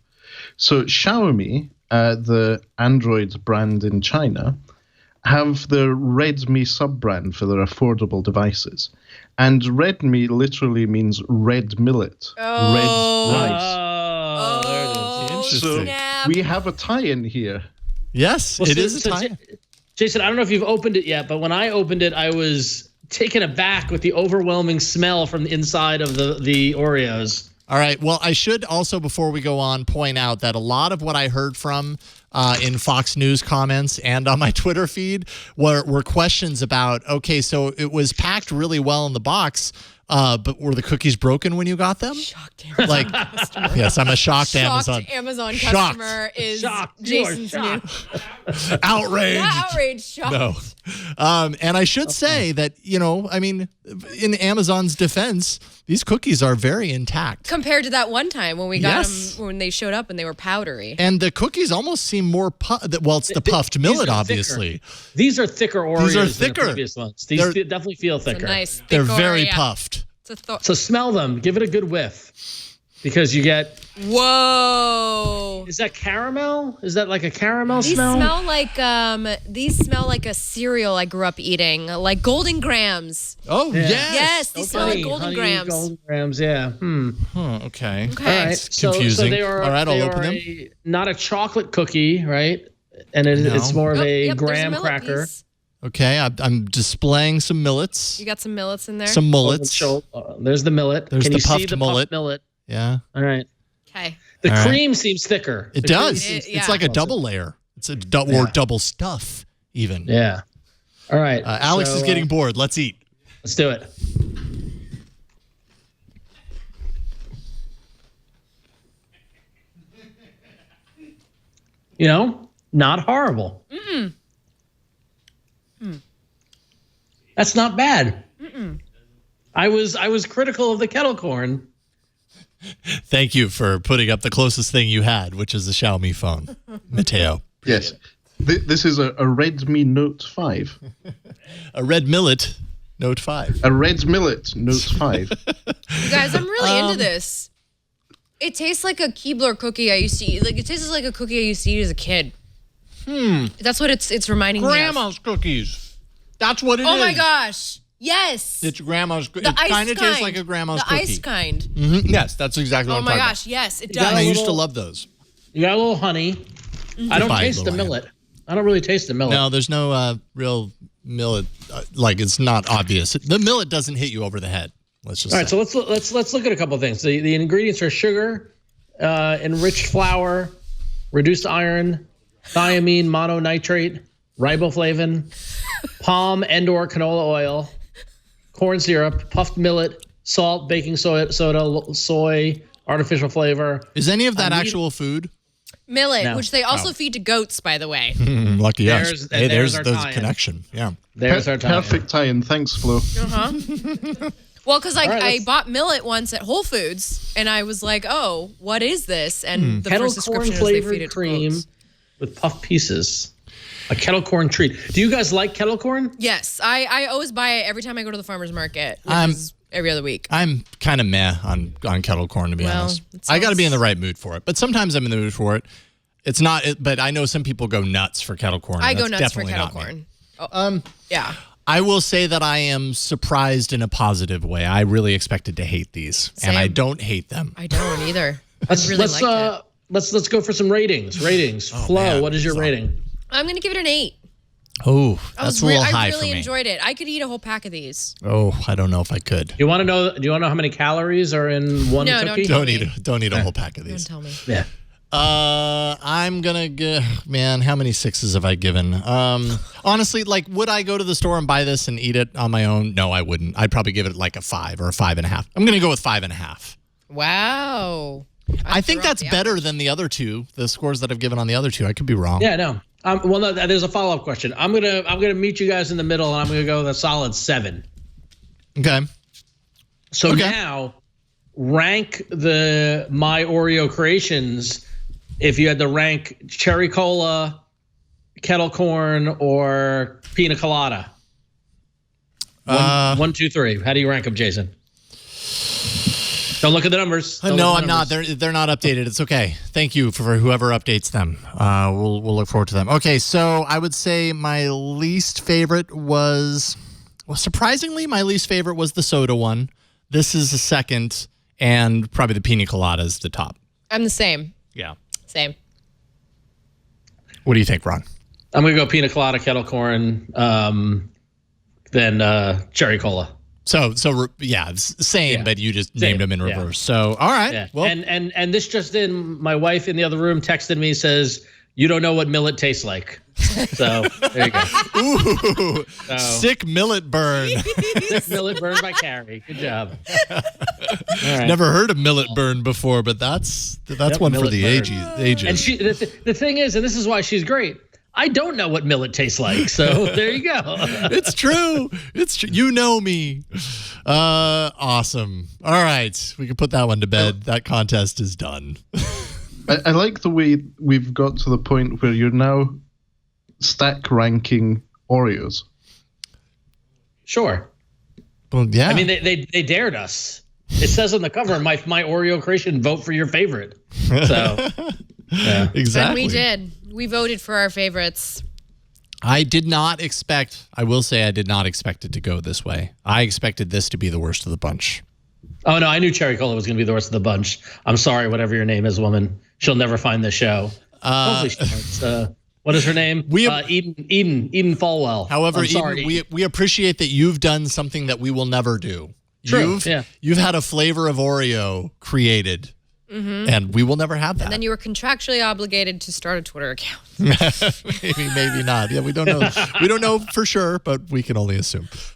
So, Xiaomi, the Android brand in China, have the Redmi sub-brand for their affordable devices. And Redmi literally means red millet, red rice. There it is. Interesting. So we have a tie-in here. Yes, it is a tie-in. Jason, I don't know if you've opened it yet, but when I opened it, I was taken aback with the overwhelming smell from the inside of the Oreos. All right. Well, I should also, before we go on, point out that a lot of what I heard from in Fox News comments and on my Twitter feed were questions about, okay, so it was packed really well in the box, but were the cookies broken when you got them? Shocked Amazon Like, customer. yes, I'm a shocked Shocked Amazon. customer is Jason's new. Outraged. Not outraged, shocked. No. And I should say that, I mean, in Amazon's defense, these cookies are very intact. Compared to that one time when we got them, when they showed up and they were powdery. And the cookies almost seem more it's the puffed millet, obviously. These are thicker Oreos These are than thicker. the previous ones. These definitely feel thicker. It's a nice thick They're very Oreo. puffed. So smell them. Give it a good whiff. Because you get... Whoa. Is that caramel? Is that like a caramel These smell? these smell like a cereal I grew up eating, like Golden Grams. Oh, Yeah. Yes, these smell like Golden honey Grams. Golden Grams, yeah. Okay. Okay. All right. It's confusing. So they are, All right, I'll they open are them. not a chocolate cookie, right? And it's more of a Yep, there's graham millet cracker. piece. Okay, I'm displaying some millets. You got some millets in there? Some mullets. There's the millet. There's Can the you see puffed the mullet. puffed millet? Yeah. All right. Okay. The All right. cream seems thicker. It The does. cream seems- It's like a double layer. It's a or double stuff, even. Yeah. All right. Alex So, is getting bored. Let's eat. Let's do it. Not horrible. That's not bad. I was critical of the kettle corn. Thank you for putting up the closest thing you had, which is the Xiaomi phone, Mateo. Yes. This is a Redmi Note 5. A red millet, Note 5. A red millet Note 5. You guys, I'm really into this. It tastes like a Keebler cookie I used to eat. Like, it tastes like a cookie I used to eat as a kid. That's what it's reminding me of. Grandma's cookies. That's what it is. Oh my gosh. Yes. It's grandma's. The It ice kind of tastes kind. like a grandma's the cookie. ice kind. Mm-hmm. Yes, that's exactly what Oh I'm my talking gosh, yes, it got does. about. I a used to little- love those. You got a little honey. I don't Buy a taste the little millet. I don't really taste the millet. No, there's no real millet. Like, it's not obvious. The millet doesn't hit you over the head. Let's just. All right, say. so let's look at a couple things. The ingredients are sugar, enriched flour, reduced iron, thiamine mononitrate, riboflavin, palm and/or canola oil, corn syrup, puffed millet, salt, baking soda, soy, artificial flavor. Is any of that actual food? Millet, No. which they also feed to goats, by the way. Lucky us. There's our the tie-in. connection. Yeah. There's our tie-in. Perfect tie-in. Thanks, Flo. Well, because right, I let's- bought millet once at Whole Foods, and I was like, "Oh, what is this?" And the Kettle first corn description is they feed flavored it to cream goats. with puff pieces. A kettle corn treat. Do you guys like kettle corn? Yes, I always buy it every time I go to the farmer's market, which I'm- is every other week. I'm kind of meh on kettle corn, to be Well, honest. it I got to be in sounds- the right mood for it. But sometimes I'm in the mood for it. It's not, but I know some people go nuts for kettle corn. I go That's nuts for definitely kettle not me. corn. Oh, yeah. I will say that I am surprised in a positive way. I really expected to hate these, and I Same. don't hate them. I don't either. Let's I really liked it. let's go for some ratings. Flo, man. what is your rating? I'm gonna give it an 8. Oh, that's a little high I for really me. enjoyed it. I could eat a whole pack of these. Oh, I don't know if I could. Do you want to know how many calories are in one No, cookie? don't Don't eat a whole pack of Don't these. tell me. Yeah. I'm gonna man, how many 6s have I given? Honestly, like, would I go to the store and buy this and eat it on my own? No, I wouldn't. I'd probably give it like a 5 or a 5.5. I'm gonna go with 5.5. Wow. I think that's better than the other two, the scores that I've given on the other two. I could be wrong. Yeah, no. Well, no, there's a follow-up question. I'm gonna meet you guys in the middle, and I'm gonna go with a solid 7. Okay. So Okay. now, rank my Oreo creations. If you had to rank cherry cola, kettle corn, or pina colada. 1, 2, 3. How do you rank them, Jason? Don't look at the numbers. Don't No, look at I'm the not. numbers. They're not updated. It's okay. Thank you for whoever updates them. We'll look forward to them. Okay, so I would say my least favorite was, well, surprisingly, my least favorite was the soda one. This is the second, and probably the pina colada is the top. I'm the same. Yeah. Same. What do you think, Ron? I'm gonna go pina colada, kettle corn, then cherry cola. So yeah, same, Yeah. but you just Same, named them in yeah. reverse. So all right. Yeah. Well, And this just in, my wife in the other room texted me, says, "You don't know what millet tastes like." So there you go. ooh, So, sick millet burn. millet burned by Carrie. Good job. All right. Never heard of millet burn before, but that's one for millet the burn. ages. And the thing is, and this is why she's great, I don't know what millet tastes like. So there you go. It's true. It's true. You know me. Awesome. All right. We can put that one to bed. That contest is done. I like the way we've got to the point where you're now stack ranking Oreos. Sure. Well, yeah. I mean, they dared us. It says on the cover, my Oreo creation, vote for your favorite. So, yeah. exactly. And we did. We voted for our favorites. I did not expect, I will say I did not expect it to go this way. I expected this to be the worst of the bunch. Oh, no, I knew cherry cola was going to be the worst of the bunch. I'm sorry, whatever your name is, woman. She'll never find this show. Hopefully she does. What is her name? Eden Falwell. However, I'm sorry. Eden, we appreciate that you've done something that we will never do. True, yeah. You've had a flavor of Oreo created, and we will never have that. And then you were contractually obligated to start a Twitter account. maybe not. Yeah, we don't know. We don't know for sure, but we can only assume.